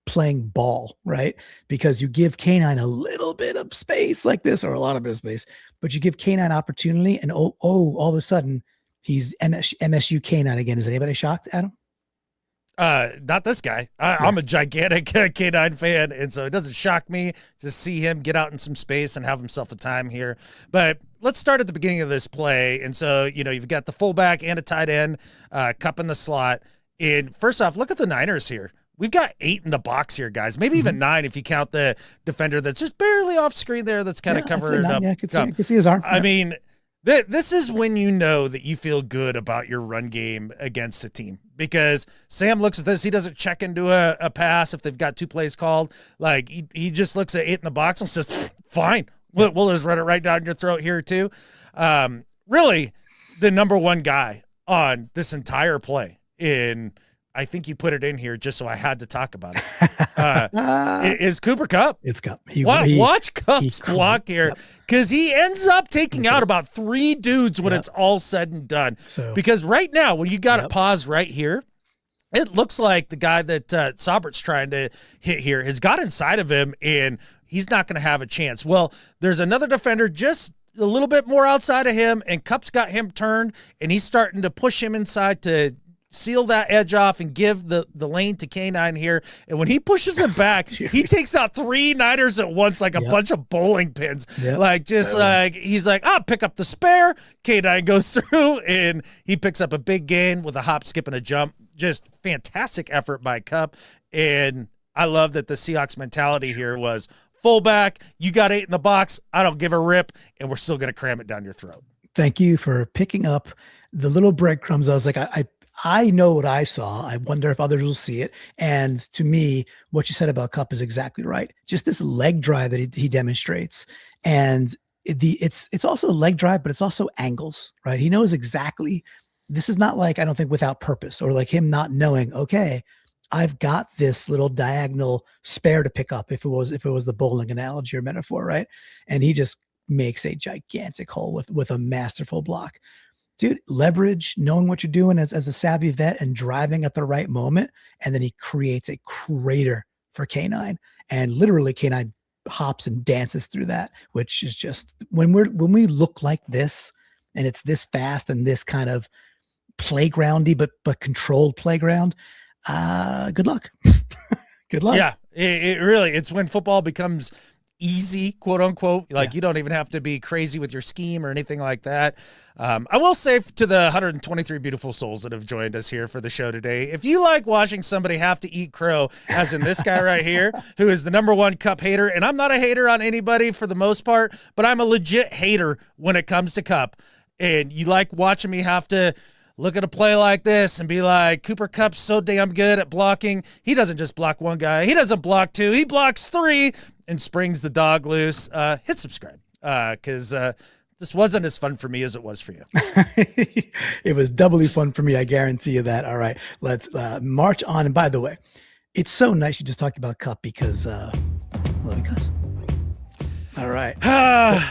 playing ball, right? Because you give K9 a little bit of space like this, or a lot of bit of space, but you give K9 opportunity, and all of a sudden he's MSU K9 again. Is anybody shocked, Adam? Not this guy. I'm a gigantic K9 fan, and so it doesn't shock me to see him get out in some space and have himself a time here. But let's start at the beginning of this play. And so, you've got the fullback and a tight end, Kupp in the slot. And first off, look at the Niners here. We've got 8 in the box here, guys. Maybe even 9 if you count the defender that's just barely off screen there, that's kind of covering up. Yeah, I can see his arm. I mean, this is when you know that you feel good about your run game against a team, because Sam looks at this. He doesn't check into a pass if they've got 2 plays called. Like, he just looks at 8 in the box and says, fine, we'll just run it right down your throat here too. Really, the number 1 guy on this entire play, I think you put it in here just so I had to talk about it, is Cooper Kupp. It's Kupp. Watch Kupp's block here, because he ends up taking out about 3 dudes when it's all said and done. Because right now, when you got it paused right here, it looks like the guy that Saubert's trying to hit here has got inside of him, and he's not going to have a chance. Well, there's another defender just a little bit more outside of him, and Kupp's got him turned, and he's starting to push him inside to seal that edge off and give the lane to K9 here. And when he pushes it back, he takes out 3 Niners at once like a bunch of bowling pins. Like just like he's like, pick up the spare. K9 goes through and he picks up a big gain with a hop, skip, and a jump. Just fantastic effort by Kupp. And I love that the Seahawks mentality here was fullback, you got 8 in the box, I don't give a rip, and we're still going to cram it down your throat. Thank you for picking up the little breadcrumbs. I was like, I know what I saw. I wonder if others will see it. And to me, what you said about Kupp is exactly right. Just this leg drive that he demonstrates. And it's also leg drive, but it's also angles, right? He knows exactly. This is not like, I don't think, without purpose, or like him not knowing, okay, I've got this little diagonal spare to pick up if it was the bowling analogy or metaphor, right? And he just makes a gigantic hole with a masterful block. Dude, leverage, knowing what you're doing as a savvy vet and driving at the right moment. And then he creates a crater for K9. And literally K9 hops and dances through that, which is just, when we look like this and it's this fast and this kind of playgroundy, but controlled playground, good luck. Good luck. Yeah, it really, it's when football becomes easy, quote unquote. Like you don't even have to be crazy with your scheme or anything like that. I will say to the 123 beautiful souls that have joined us here for the show today, if you like watching somebody have to eat crow, as in this guy right here, who is the #1 Kupp hater, and I'm not a hater on anybody for the most part, but I'm a legit hater when it comes to Kupp, and you like watching me have to look at a play like this and be like, Cooper Kupp's so damn good at blocking. He doesn't just block 1 guy. He doesn't block 2. He blocks 3 and springs the dog loose. Hit subscribe because this wasn't as fun for me as it was for you. It was doubly fun for me. I guarantee you that. All right, let's march on. And by the way, it's so nice you just talked about Kupp because all right.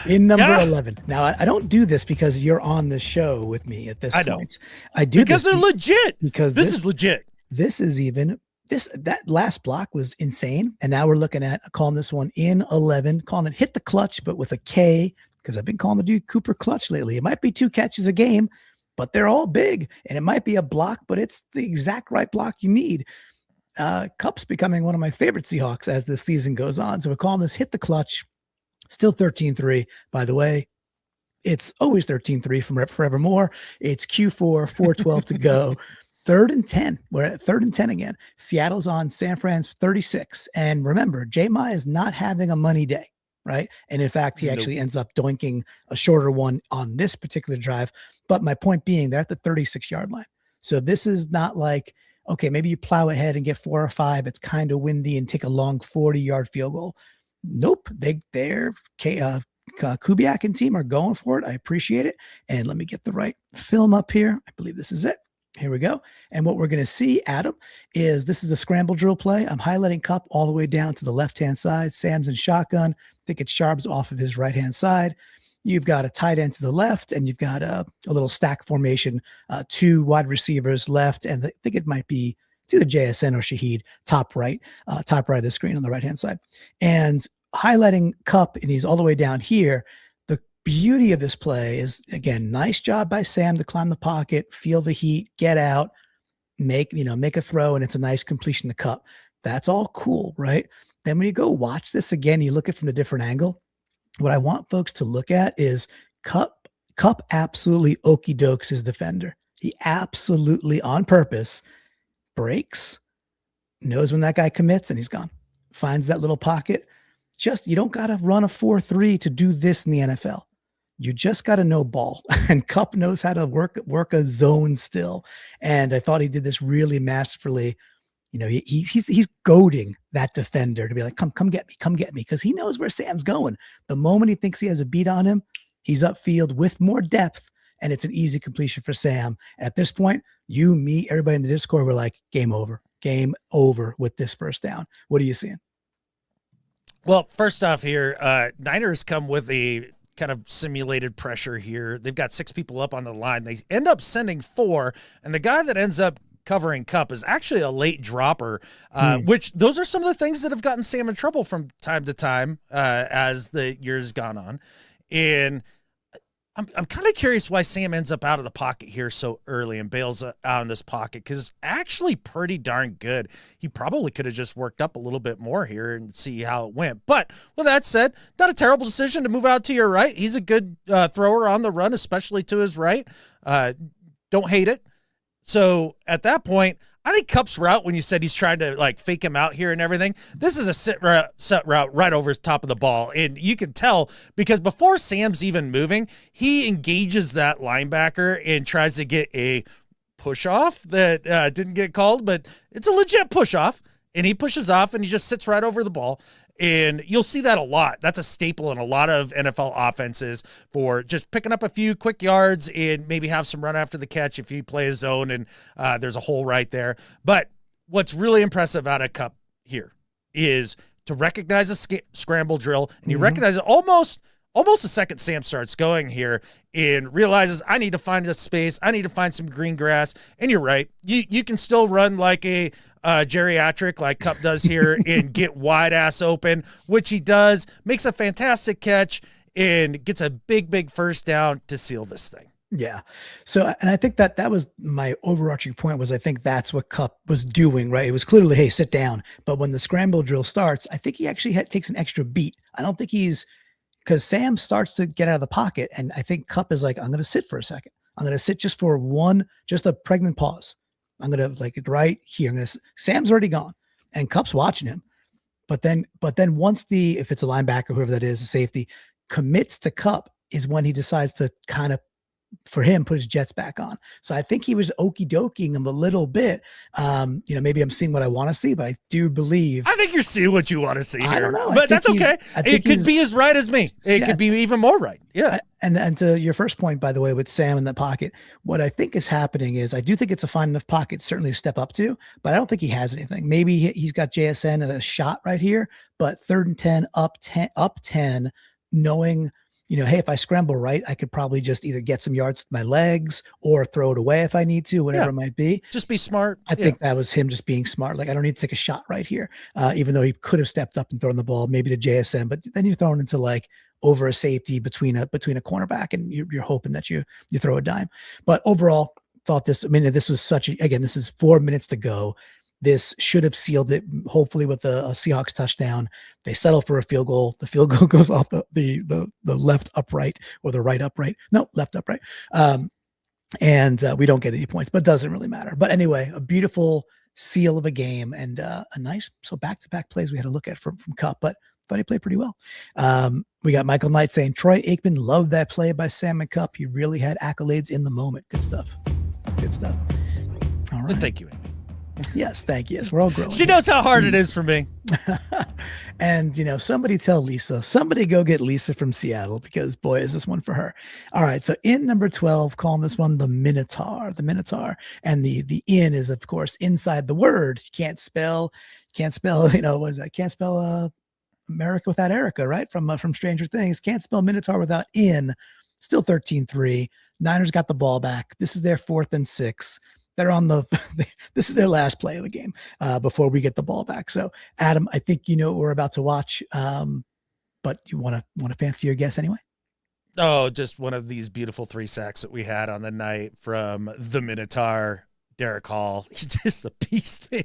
In number 11. Now, I don't do this because you're on the show with me at this point. I do because they're legit. Because this is legit. This is even that last block was insane. And now we're looking at calling this one in 11, calling it hit the clutch, but with a K, because I've been calling the dude Cooper Clutch lately. It might be 2 catches a game, but they're all big. And it might be a block, but it's the exact right block you need. Kupp's becoming one of my favorite Seahawks as this season goes on. So we're calling this hit the clutch. Still 13-3, by the way. It's always 13-3 from forevermore. It's Q4, 4:12 to go. 3rd and 10. We're at 3rd and 10 again. Seattle's on San Fran's 36. And remember, J-Ma is not having a money day, right? And in fact, he actually ends up doinking a shorter one on this particular drive. But my point being, they're at the 36-yard line. So this is not like, okay, maybe you plow ahead and get 4 or 5. It's kind of windy and take a long 40-yard field goal. Nope, they're Kubiak and team are going for it. I appreciate it. And let me get the right film up here. I believe this is it. Here we go. And what we're going to see, Adam, is this is a scramble drill play. I'm highlighting Kupp all the way down to the left-hand side. Sam's in shotgun. I think it's Sharp's off of his right-hand side. You've got a tight end to the left, and you've got a little stack formation, 2 wide receivers left, and I think it might be it's either JSN or Shaheed, top right of the screen on the right-hand side. And highlighting Kupp, and he's all the way down here. The beauty of this play is, again, nice job by Sam to climb the pocket, feel the heat, get out, make a throw, and it's a nice completion to Kupp. That's all cool, right? Then when you go watch this again, you look at it from a different angle. What I want folks to look at is Kupp absolutely okey dokes his defender. He absolutely, on purpose, breaks, knows when that guy commits, and he's gone. Finds that little pocket. You don't got to run a 4-3 to do this in the NFL. You just got to know ball. And Kupp knows how to work a zone still. And I thought he did this really masterfully. He's goading that defender to be like, come get me, because he knows where Sam's going. The moment he thinks he has a beat on him, he's upfield with more depth, and it's an easy completion for Sam. At this point, you, me, everybody in the Discord were like, game over with this first down. What are you seeing? Well, first off here, Niners come with a kind of simulated pressure here. They've got 6 people up on the line. They end up sending 4, and the guy that ends up covering Kupp is actually a late dropper, which those are some of the things that have gotten Sam in trouble from time to time as the years gone on. And I'm kind of curious why Sam ends up out of the pocket here so early and bails out in this pocket, because it's actually pretty darn good. He probably could have just worked up a little bit more here and see how it went. But with that said, not a terrible decision to move out to your right. He's a good thrower on the run, especially to his right. Don't hate it. So at that point, I think Cup's route, when you said he's trying to like fake him out here and everything, this is a set route right over his top of the ball. And you can tell because before Sam's even moving, he engages that linebacker and tries to get a push off that didn't get called, but it's a legit push off. And he pushes off and he just sits right over the ball. And you'll see that a lot. That's a staple in a lot of NFL offenses for just picking up a few quick yards and maybe have some run after the catch if you play a zone and there's a hole right there. But what's really impressive out of Cup here is to recognize a scramble drill, and you recognize it almost the second Sam starts going here and realizes I need to find a space. I need to find some green grass. And you're right. You can still run like a geriatric like Cup does here and get wide ass open, which he does, makes a fantastic catch and gets a big first down to seal this thing. Yeah. So, and I think that was my overarching point was I think that's what Cup was doing, right? It was clearly, hey, sit down. But when the scramble drill starts, I think he actually takes an extra beat. I don't think because Sam starts to get out of the pocket, and I think Cup is like, I'm going to sit for a second. I'm going to sit just for just a pregnant pause. I'm going to like right here. Sam's already gone, and Cup's watching him. But then once if it's a linebacker, whoever that is, a safety, commits to Cup is when he decides to kind of, for him, put his jets back on. So I think he was okie doking him a little bit. Maybe I'm seeing what I want to see, but I do believe. I think you're seeing what you want to see here. I don't know. But that's okay. It could be as right as me. It could be even more right. Yeah. And to your first point, by the way, with Sam in the pocket, what I think is happening is I do think it's a fine enough pocket, certainly to step up to, but I don't think he has anything. Maybe he's got JSN and a shot right here, but 3rd and 10, up 10, knowing, hey, if I scramble right, I could probably just either get some yards with my legs or throw it away if I need to, whatever it might be. Just be smart. I think that was him just being smart. Like, I don't need to take a shot right here, even though he could have stepped up and thrown the ball maybe to JSN, but then you're thrown into like over a safety between a cornerback, and you're hoping that you throw a dime. But overall, thought this was this is 4 minutes to go. This should have sealed it, hopefully with a Seahawks touchdown. They settle for a field goal. The field goal goes off the left upright or the right upright. No, left upright. And we don't get any points, but it doesn't really matter. But anyway, a beautiful seal of a game and a nice, back-to-back plays we had to look at from Cup, but thought he played pretty well. We got Michael Knight saying, Troy Aikman loved that play by Sam and Cup. He really had accolades in the moment. Good stuff. All right. Thank you, Amy. Yes, thank you. Yes, we're all growing. She knows how hard it is for me. And, somebody tell Lisa, somebody go get Lisa from Seattle, because boy, is this one for her. All right. So in number 12, calling this one the Minotaur. And the in is, of course, inside the word. You can't spell, what is that? Can't spell America without Erica, right? From Stranger Things. Can't spell Minotaur without in. Still 13-3. Niners got the ball back. This is their 4th and 6. They're on this is their last play of the game before we get the ball back. So Adam, I think what we're about to watch, but you want to fancy your guess anyway? Oh, just one of these beautiful 3 sacks that we had on the night from the Minotaur, Derek Hall. He's just a beast, man.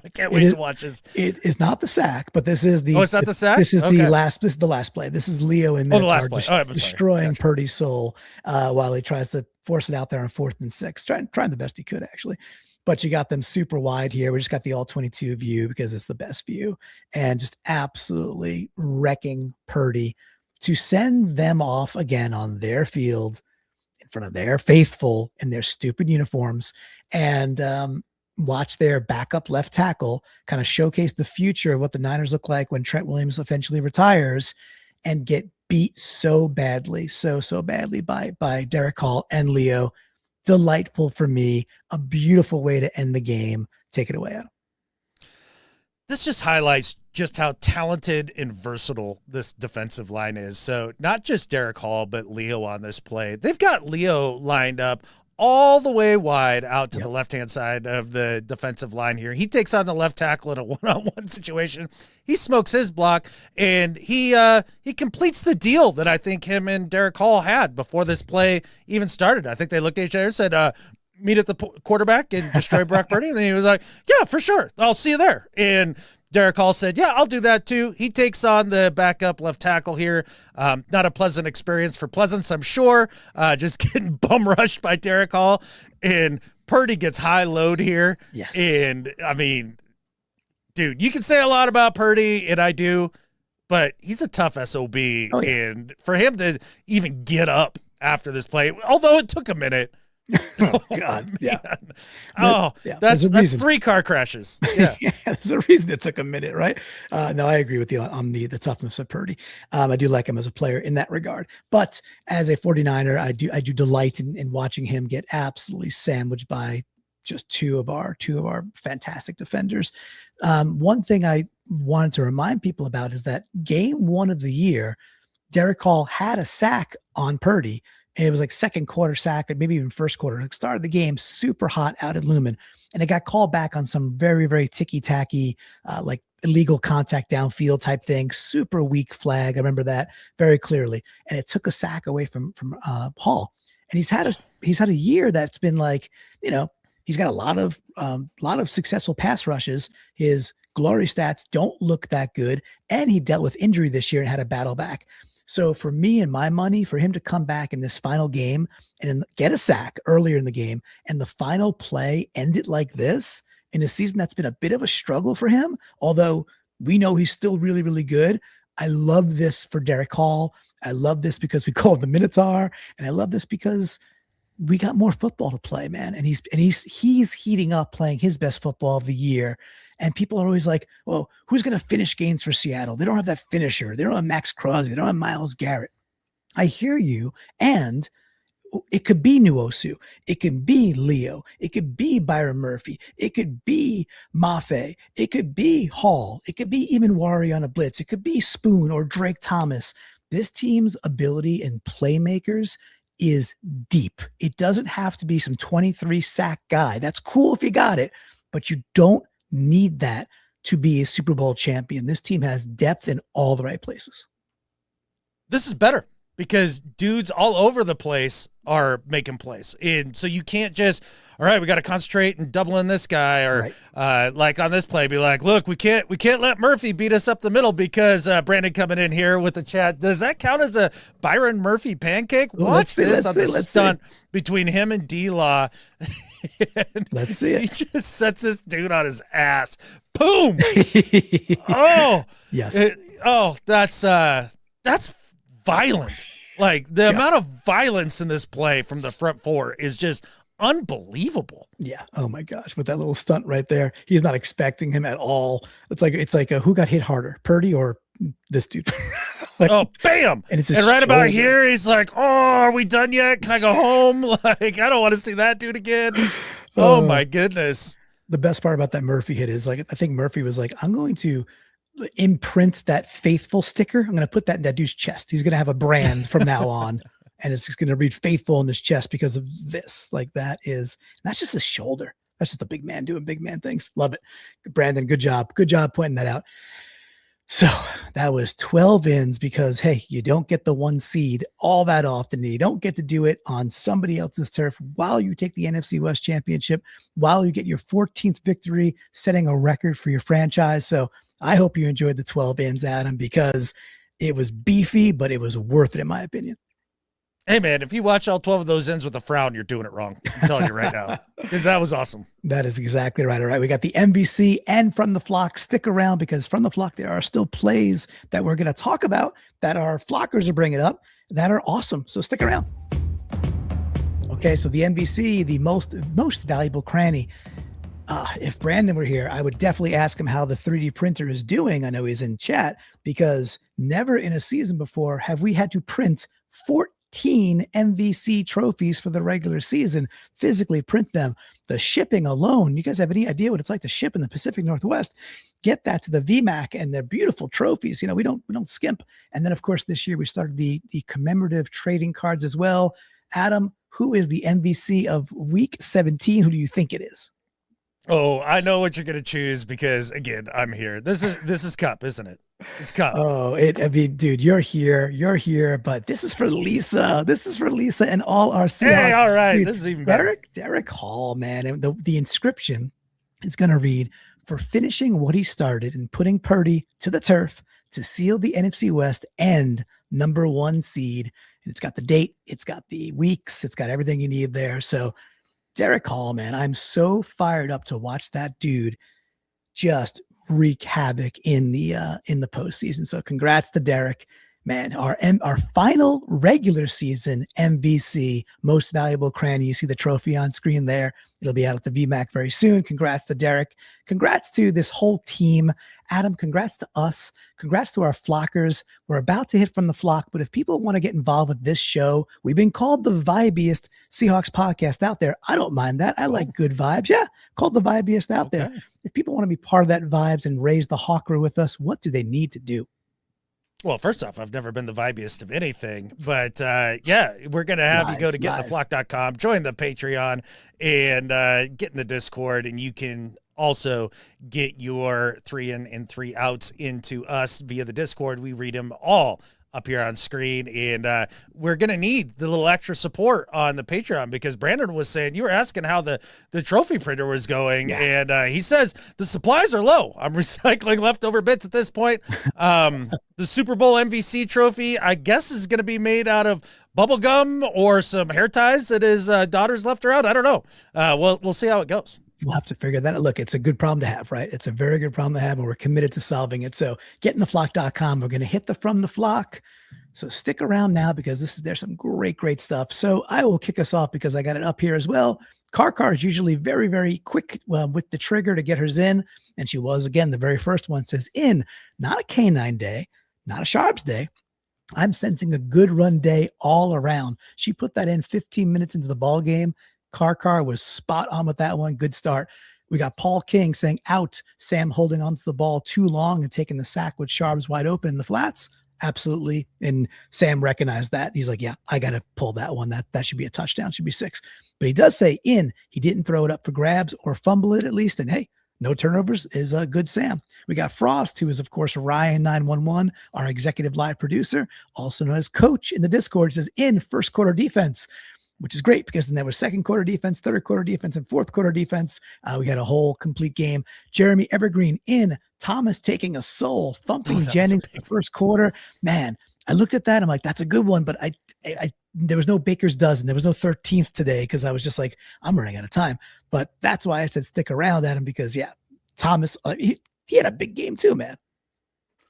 I can't wait to watch this. It is not the sack, but this is the. Oh, it's not the sack. This is the last. This is the last play. This is Leo and Minotaur destroying Gotcha. Purdy's soul while he tries to force it out there on 4th and 6, trying the best he could actually. But you got them super wide here. We just got the all 22 view because it's the best view, and just absolutely wrecking Purdy to send them off again on their field in front of their faithful in their stupid uniforms, and watch their backup left tackle kind of showcase the future of what the Niners look like when Trent Williams eventually retires, and get beat so badly by Derek Hall and Leo. Delightful for me. A beautiful way to end the game. Take it away, Adam. This just highlights just how talented and versatile this defensive line is. So not just Derek Hall, but Leo on this play. They've got Leo lined up all the way wide out to Yep. the left-hand side of the defensive line here. He takes on the left tackle in a one-on-one situation. He smokes his block, and he completes the deal that I think him and Derek Hall had before this play even started. I think they looked at each other and said, meet at the quarterback and destroy Brock Purdy. And then he was like, yeah, for sure. I'll see you there. And Derek Hall said, yeah, I'll do that too. He takes on the backup left tackle here. Not a pleasant experience for Pleasance, I'm sure. Just getting bum rushed by Derek Hall. And Purdy gets high load here. Yes. And I mean, dude, you can say a lot about Purdy, and I do, but he's a tough SOB. Oh, yeah. And for him to even get up after this play, although it took a minute. Oh God. Yeah. Oh, yeah. That's 3 car crashes. Yeah. Yeah, there's a reason it took a minute, right? No, I agree with you on the toughness of Purdy. I do like him as a player in that regard. But as a 49er, I do delight in watching him get absolutely sandwiched by just two of our fantastic defenders. One thing I wanted to remind people about is that game 1 of the year, Derek Hall had a sack on Purdy. And it was like second quarter sack, or maybe even first quarter. Like started the game super hot out at Lumen, and it got called back on some very, very ticky-tacky, like illegal contact downfield type thing. Super weak flag. I remember that very clearly. And it took a sack away from Hall. And he's had a year that's been like, you know, he's got a lot of successful pass rushes. His glory stats don't look that good, and he dealt with injury this year and had a battle back. So for me and my money, for him to come back in this final game and get a sack earlier in the game, and the final play end it like this in a season that's been a bit of a struggle for him, although we know he's still really, really good. I love this for Derek Hall. I love this because we call him the Minotaur, and I love this because we got more football to play, man. And he's heating up, playing his best football of the year. And people are always like, well, who's going to finish games for Seattle? They don't have that finisher. They don't have Max Crosby. They don't have Myles Garrett. I hear you. And it could be Nuosu. It could be Leo. It could be Byron Murphy. It could be Mafe. It could be Hall. It could be even Wari on a blitz. It could be Spoon or Drake Thomas. This team's ability in playmakers is deep. It doesn't have to be some 23 sack guy. That's cool if you got it, but you don't need that to be a Super Bowl champion. This team has depth in all the right places. This is better because dudes all over the place are making plays. And so you can't just, all right, we got to concentrate and double in this guy, or like on this play, be like, look, we can't let Murphy beat us up the middle because Brandon coming in here with the chat. Does that count as a Byron Murphy pancake? Watch this on the stunt between him and D-Law. Let's see it. He just sets this dude on his ass. Boom. Oh, yes. That's violent. Like the amount of violence in this play from the front four is just unbelievable. Yeah. Oh my gosh. With that little stunt right there, he's not expecting him at all. It's like who got hit harder, Purdy or this dude? Like, oh, bam. And right about here, he's like, oh, are we done yet? Can I go home? Like, I don't want to see that dude again. Oh my goodness. The best part about that Murphy hit is, like, I think Murphy was like, I'm going to imprint that faithful sticker. I'm going to put that in that dude's chest. He's going to have a brand from now on, and it's just going to read faithful in his chest because of this. Like, that's just his shoulder. That's just a big man doing big man things. Love it. Brandon, good job. Good job pointing that out. So that was 12 ins because, hey, you don't get the 1 seed all that often. You don't get to do it on somebody else's turf while you take the NFC West championship, while you get your 14th victory, setting a record for your franchise. So I hope you enjoyed the 12 ins, Adam, because it was beefy, but it was worth it in my opinion. Hey, man, if you watch all 12 of those ends with a frown, you're doing it wrong. I'm telling you right now, because that was awesome. That is exactly right. All right, we got the MVC and From the Flock. Stick around, because From the Flock, there are still plays that we're going to talk about that our flockers are bringing up that are awesome. So stick around. Okay, so the MVC, the most valuable cranny. If Brandon were here, I would definitely ask him how the 3D printer is doing. I know he's in chat, because never in a season before have we had to print 14 MVC trophies for the regular season, physically print them. The shipping alone, you guys have any idea what it's like to ship in the Pacific Northwest? Get that to the VMAC, and they're beautiful trophies. You know, we don't skimp. And then, of course, this year we started the commemorative trading cards as well. Adam, who is the MVC of week 17? Who do you think it is? Oh, I know what you're going to choose because, again, I'm here. This is Cup, isn't it? It's Cup. Oh, I mean, dude, you're here, but this is for Lisa. This is for Lisa and all our Seahawks. Hey, all right. Dude, this is even better. Derek Hall, man. And the inscription is going to read, for finishing what he started and putting Purdy to the turf to seal the NFC West and number 1 seed. And it's got the date, it's got the weeks, it's got everything you need there. So Derek Hall, man, I'm so fired up to watch that dude just wreak havoc in the postseason. So congrats to Derek, man. Our final regular season MVC, most valuable cranny. You see the trophy on screen there. It'll be out at the VMAC very soon. Congrats to Derek. Congrats to this whole team. Adam, congrats to us. Congrats to our flockers. We're about to hit from the flock, but if people want to get involved with this show, we've been called the vibiest Seahawks podcast out there. I don't mind that. I like good vibes. Yeah, called the vibiest out there. If people want to be part of that vibes and raise the Hawker with us, what do they need to do? Well, first off, I've never been the vibiest of anything, but yeah, we're going to have you go to gettheflock.com, join the Patreon, and get in the Discord, and you can also get your 3 in and 3 outs into us via the Discord. We read them all up here on screen, and we're going to need the little extra support on the Patreon because Brandon was saying, you were asking how the trophy printer was going, and he says the supplies are low. I'm recycling leftover bits at this point. The Super Bowl MVC trophy, I guess, is going to be made out of bubble gum or some hair ties that his daughter's left around. I don't know. We'll see how it goes. We'll have to figure that out. Look, it's a good problem to have, right? It's a very good problem to have, and we're committed to solving it. So gettintheflock.com. We're going to hit the From the Flock. So stick around now because there's some great stuff. So I will kick us off because I got it up here as well. Car is usually very, very quick with the trigger to get hers in. And she was, again, the very first one. Says in, not a canine day, not a Sharps day. I'm sensing a good run day all around. She put that in 15 minutes into the ball game. Car was spot on with that one. Good start. We got Paul King saying out. Sam holding onto the ball too long and taking the sack with Sharps wide open in the flats. Absolutely. And Sam recognized that. He's like, yeah, I got to pull that one. That should be a touchdown. Should be 6. But he does say in. He didn't throw it up for grabs or fumble it at least. And hey, no turnovers is a good Sam. We got Frost, who is, of course, Ryan911, our executive live producer, also known as Coach in the Discord, says in first quarter defense, which is great because then there was second quarter defense, third quarter defense, and fourth quarter defense. We got a whole complete game. Jeremy Evergreen in. Thomas taking a soul, thumping Jennings in the first quarter. Man, I looked at that. I'm like, that's a good one. But I there was no baker's dozen. There was no 13th today because I was just like, I'm running out of time. But that's why I said stick around at him because, yeah, Thomas, he had a big game too, man.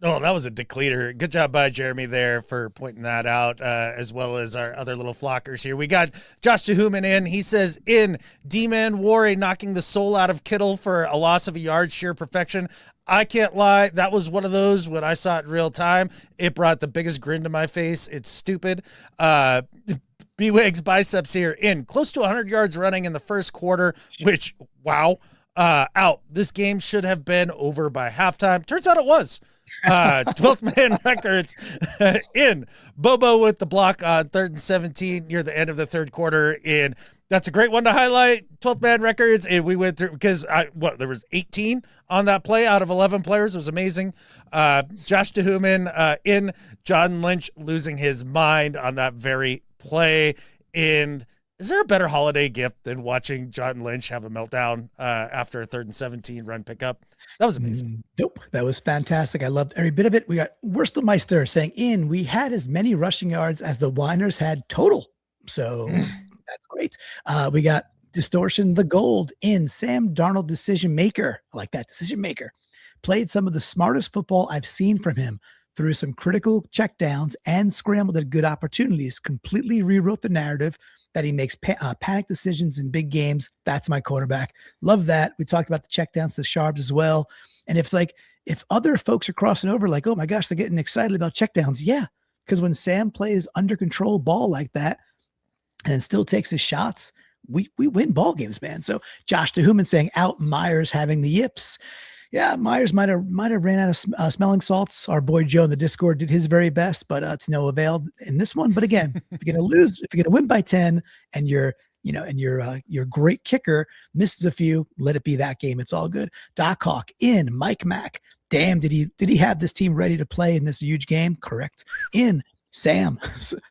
Oh, that was a decleater. Good job by Jeremy there for pointing that out, as well as our other little flockers here. We got Josh Jehuman in. He says, in D-Man Warray knocking the soul out of Kittle for a loss of a yard, sheer perfection. I can't lie. That was one of those when I saw it in real time. It brought the biggest grin to my face. It's stupid. B-Wig's biceps here in. Close to 100 yards running in the first quarter, which, wow, out. This game should have been over by halftime. Turns out it was. 12th man records in. Bobo with the block on 3rd and 17 near the end of the third quarter. And that's a great one to highlight. 12th man records. And we went through because there was 18 on that play out of 11 players. It was amazing. Josh Jehuman in. John Lynch losing his mind on that very play. And is there a better holiday gift than watching John Lynch have a meltdown after a 3rd and 17 run pickup? That was amazing. Nope. That was fantastic. I loved every bit of it. We got Wurstelmeister saying in, we had as many rushing yards as the Winers had total. So that's great. We got Distortion the Gold in. Sam Darnold decision maker. I like that. Decision maker. Played some of the smartest football I've seen from him through some critical checkdowns and scrambled at good opportunities. Completely rewrote the narrative that he makes panic decisions in big games. That's my quarterback. Love that. We talked about the checkdowns to Sharps as well. And if other folks are crossing over like, oh my gosh, they're getting excited about checkdowns. Yeah. Because when Sam plays under control ball like that and still takes his shots, we win ball games, man. So Josh Jehuman saying out, Myers having the yips. Yeah, Myers might have ran out of smelling salts. Our boy Joe in the Discord did his very best, but it's no avail in this one. But again, if you're gonna lose, if you're gonna win by 10, and your great kicker misses a few, let it be that game. It's all good. Doc Hawk in Mike Mack. Damn, did he have this team ready to play in this huge game? Correct. In Sam,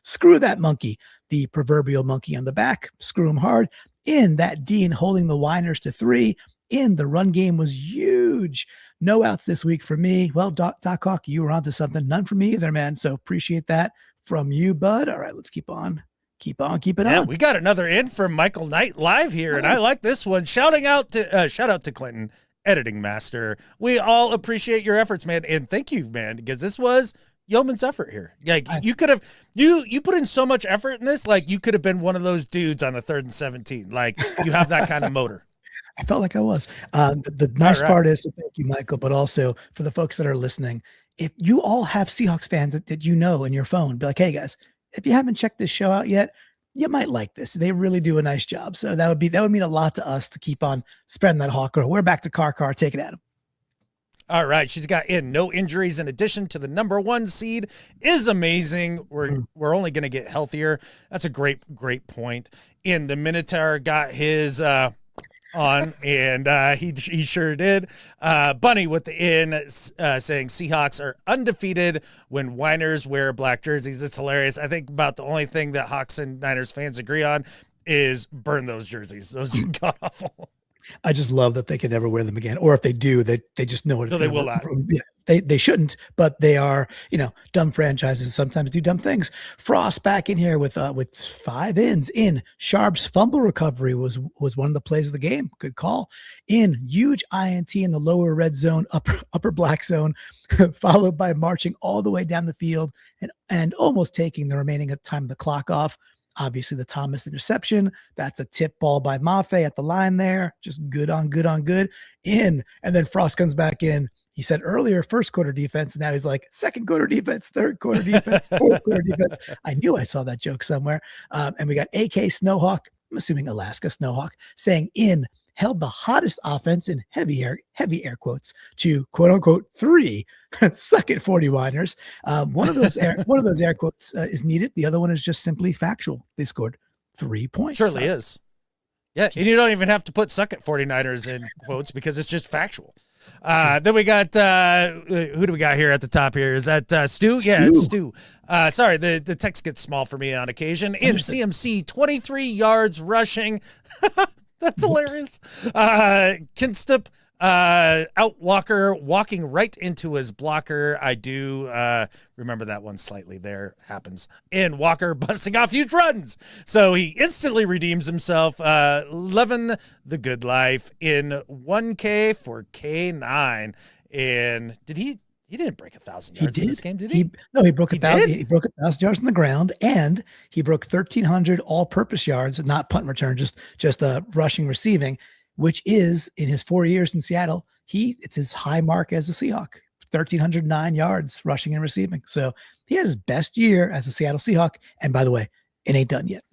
screw that monkey, the proverbial monkey on the back. Screw him hard. In that Dean holding the Whiners to 3. In the run game was huge. No outs this week for me. Well, Doc Hawk, you were onto something. None for me either, man. So appreciate that from you, bud. All right, let's keep on. Keep it on. We got another in from Michael Knight live here, and I like this one. Shout out to Clinton, editing master. We all appreciate your efforts, man, and thank you, man, because this was yeoman's effort here. Like you could have you put in so much effort in this. Like you could have been one of those dudes on the 3rd and 17. Like you have that kind of motor. I felt like I was. The nice part is, so thank you, Michael, but also for the folks that are listening, if you all have Seahawks fans that you know in your phone, be like, hey guys, if you haven't checked this show out yet, you might like this. They really do a nice job. So that would mean a lot to us to keep on spreading that hawk. We're back to Car. Take it at him. All right, she's got in no injuries in addition to the number 1 seed is amazing. We're only going to get healthier. That's a great point. In the Minotaur got his on, and he sure did. Bunny with the in saying Seahawks are undefeated when Whiners wear black jerseys. It's hilarious. I think about the only thing that Hawks and Niners fans agree on is burn those jerseys. Those are god awful. I just love that they can never wear them again, or if they do, they just know it. No, they will not. Yeah, they shouldn't, but they are, dumb franchises sometimes do dumb things. Frost back in here with 5 ins. In Sharp's fumble recovery was one of the plays of the game. Good call. In huge INT in the lower red zone, upper black zone, followed by marching all the way down the field and almost taking the remaining time of the clock off. Obviously, the Thomas interception. That's a tip ball by Mafe at the line there. Just good on good. In. And then Frost comes back in. He said earlier, first quarter defense. And now he's like, second quarter defense, third quarter defense, fourth quarter defense. I knew I saw that joke somewhere. And we got AK Snowhawk, I'm assuming Alaska Snowhawk, saying in held the hottest offense in heavy air quotes to quote unquote 3 second 40 Whiners. One of those air quotes is needed. The other one is just simply factual. They scored 3 points. Surely is. Yeah. And you don't even have to put suck at 49ers in quotes because it's just factual. Then we got, who do we got here at the top here? Is that Stu? Yeah, it's Stu. Sorry, the text gets small for me on occasion. In CMC, 23 yards rushing. That's hilarious. Kinstup out Walker walking right into his blocker. I do remember that one slightly there. Happens. And Walker busting off huge runs. So he instantly redeems himself. 11 the good life in 1K for K9. And did he didn't break 1,000 yards in this game, did he? No, he broke 1,000. He broke 1,000 yards on the ground, and he broke 1,300 all-purpose yards, not punt return, just rushing, receiving, which is in his 4 years in Seattle. It's his high mark as a Seahawk, 1,309 yards rushing and receiving. So he had his best year as a Seattle Seahawk. And by the way, it ain't done yet.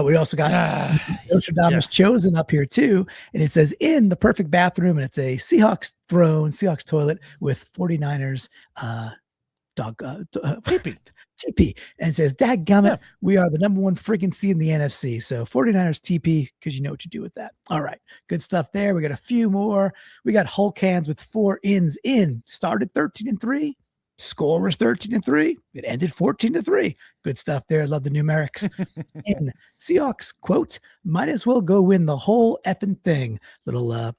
We also got Nostradamus chosen up here too. And it says in the perfect bathroom, and it's a Seahawks throne, Seahawks toilet with 49ers TP. And it says, dadgummit, we are the number 1 freaking seed in the NFC. So 49ers TP, because you know what you do with that. All right. Good stuff there. We got a few more. We got Hulk hands with 4 ins in. Started 13-3. Score was 13-3. It ended 14-3. Good stuff there. Love the numerics. In Seahawks, quote, might as well go win the whole effing thing. Little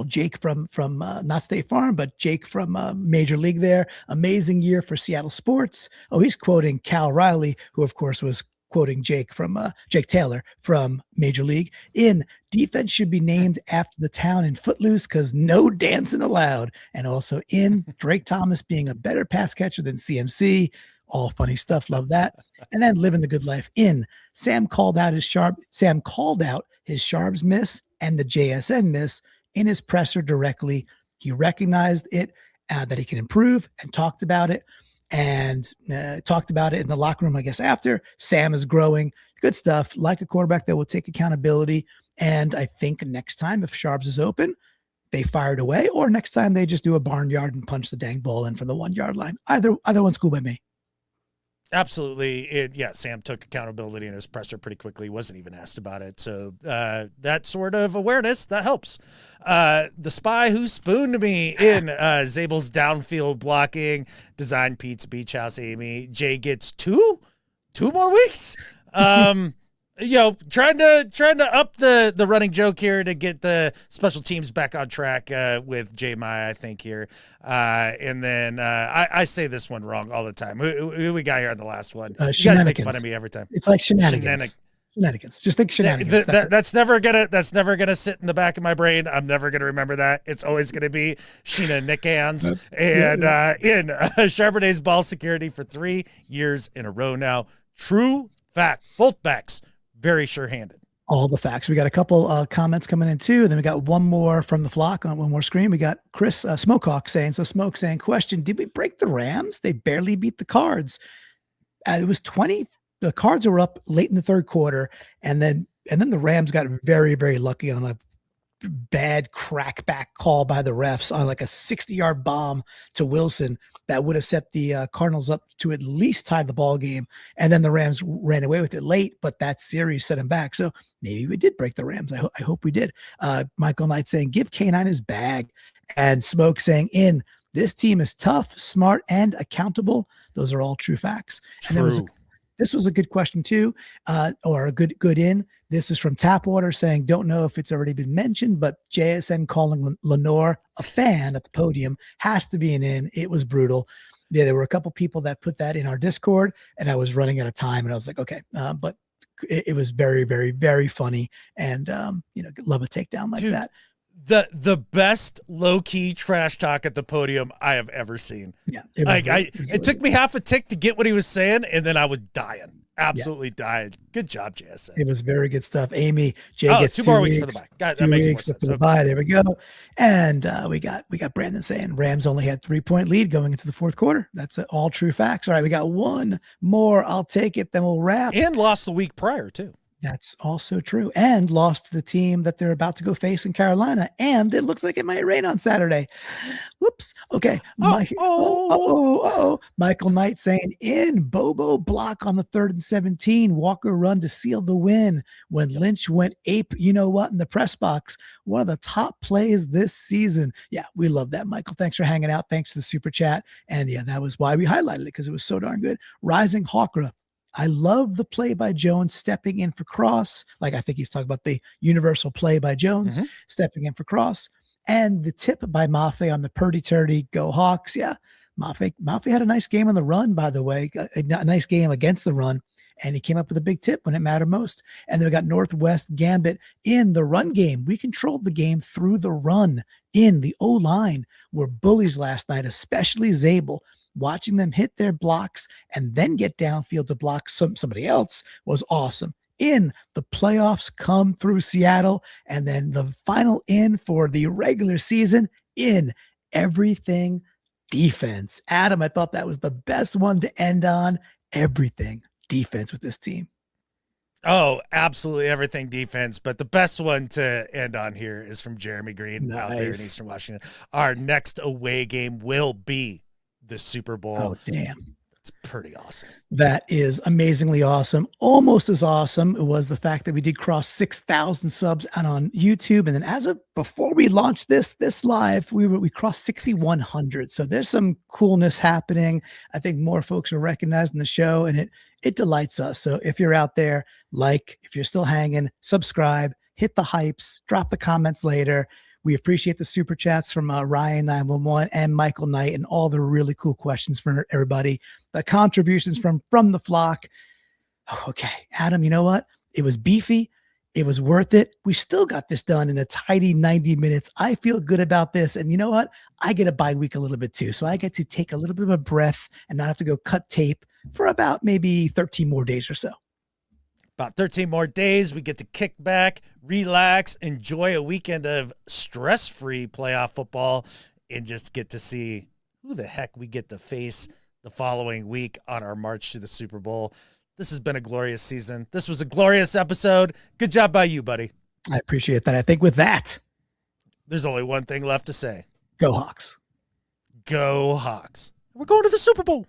Jake from not State Farm, but Jake from Major League there. Amazing year for Seattle sports. Oh, he's quoting Cal Riley, who of course was quoting Jake Taylor from Major League. In defense should be named after the town in Footloose because no dancing allowed. And also in Drake Thomas being a better pass catcher than CMC. All funny stuff. Love that. And then living the good life. In Sam called out his Sharps miss and the JSN miss in his presser directly. He recognized it, that he can improve, and talked about it in the locker room, I guess, after. Sam is growing. Good stuff. Like a quarterback that will take accountability. And I think next time, if Sharps is open, they fired away, or next time they just do a barnyard and punch the dang ball in from the 1 yard line. Either one's cool by me. Absolutely. Sam took accountability in his presser pretty quickly. Wasn't even asked about it. So that sort of awareness, that helps. The spy who spooned me in Zabel's downfield blocking, Design Pete's Beach House, Amy. Jay gets two more weeks. Trying to up the running joke here to get the special teams back on track with Jay Maya, I think here. And then I say this one wrong all the time. Who we got here on the last one? You guys make fun of me every time. It's like shenanigans. Shenanigans. Just think shenanigans. That's never gonna sit in the back of my brain. I'm never gonna remember that. It's always gonna be Sheena Nickhands in Charbonnet's ball security for 3 years in a row now. True fact. Both backs. Very sure-handed. All the facts. We got a couple comments coming in too. Then we got one more from the flock on one more screen. We got Chris Smokehawk saying, question, did we break the Rams? They barely beat the Cards. It was 20. The Cards were up late in the third quarter. And then the Rams got very, very lucky on a bad crackback call by the refs on like a 60-yard bomb to Wilson that would have set the Cardinals up to at least tie the ball game. And then the Rams ran away with it late, but that series set him back. So maybe we did break the Rams. I hope we did. Michael Knight saying, give K9 his bag. And Smoke saying, this team is tough, smart, and accountable. Those are all true facts. True. And this was a good question too, or a good in. This is from Tapwater saying, don't know if it's already been mentioned, but JSN calling Lenore a fan at the podium has to be an in. It was brutal. Yeah, there were a couple people that put that in our Discord, and I was running out of time, and I was like, okay, but it was very, very, very funny, and love a takedown like that. The best low-key trash talk at the podium I have ever seen. Yeah. It took me half a tick to get what he was saying, and then I was dying. Absolutely dying. Good job, JSN. It was very good stuff. Amy, Jay gets 2 more weeks for the bye. Guys, that makes more sense. For the bye. There we go. And we got Brandon saying Rams only had 3-point lead going into the fourth quarter. That's all true facts. All right, we got one more. I'll take it. Then we'll wrap. And lost the week prior too. That's also true. And lost to the team that they're about to go face in Carolina. And it looks like it might rain on Saturday. Whoops. Okay. Michael Knight saying, in Bobo block on the 3rd and 17. Walker run to seal the win when Lynch went ape, in the press box. One of the top plays this season. Yeah, we love that, Michael. Thanks for hanging out. Thanks for the super chat. And yeah, that was why we highlighted it, because it was so darn good. Rising Hawkra. I love the play by Jones stepping in for Cross. Like, I think he's talking about the universal play by Jones stepping in for Cross. And the tip by Mafe on the Purdy Turdy Go Hawks. Yeah, Mafe had a nice game on the run, by the way. A nice game against the run. And he came up with a big tip when it mattered most. And then we got Northwest Gambit in the run game. We controlled the game through the run in the O-line. Were bullies last night, especially Zabel. Watching them hit their blocks and then get downfield to block somebody else was awesome. In the playoffs come through Seattle, and then the final in for the regular season in everything defense. Adam, I thought that was the best one to end on. Everything defense with this team. Oh, absolutely everything defense. But the best one to end on here is from Jeremy Green out there in Eastern Washington. Our next away game will be the Super Bowl. Oh, damn. That's pretty awesome. That is amazingly awesome. Almost as awesome was the fact that we did cross 6,000 subs out on YouTube. And then before we launched this live, we crossed 6,100. So there's some coolness happening. I think more folks are recognizing the show, and it delights us. So if you're out there, if you're still hanging, subscribe, hit the hypes, drop the comments later. We appreciate the super chats from Ryan911 and Michael Knight, and all the really cool questions from everybody. The contributions from the flock. Oh, okay, Adam, you know what? It was beefy. It was worth it. We still got this done in a tidy 90 minutes. I feel good about this. And you know what? I get a bye week a little bit too. So I get to take a little bit of a breath and not have to go cut tape for about maybe 13 more days or so. About 13 more days, we get to kick back, relax, enjoy a weekend of stress-free playoff football, and just get to see who the heck we get to face the following week on our march to the Super Bowl. This has been a glorious season. This was a glorious episode. Good job by you, buddy. I appreciate that. I think with that, there's only one thing left to say. Go Hawks. Go Hawks. We're going to the Super Bowl.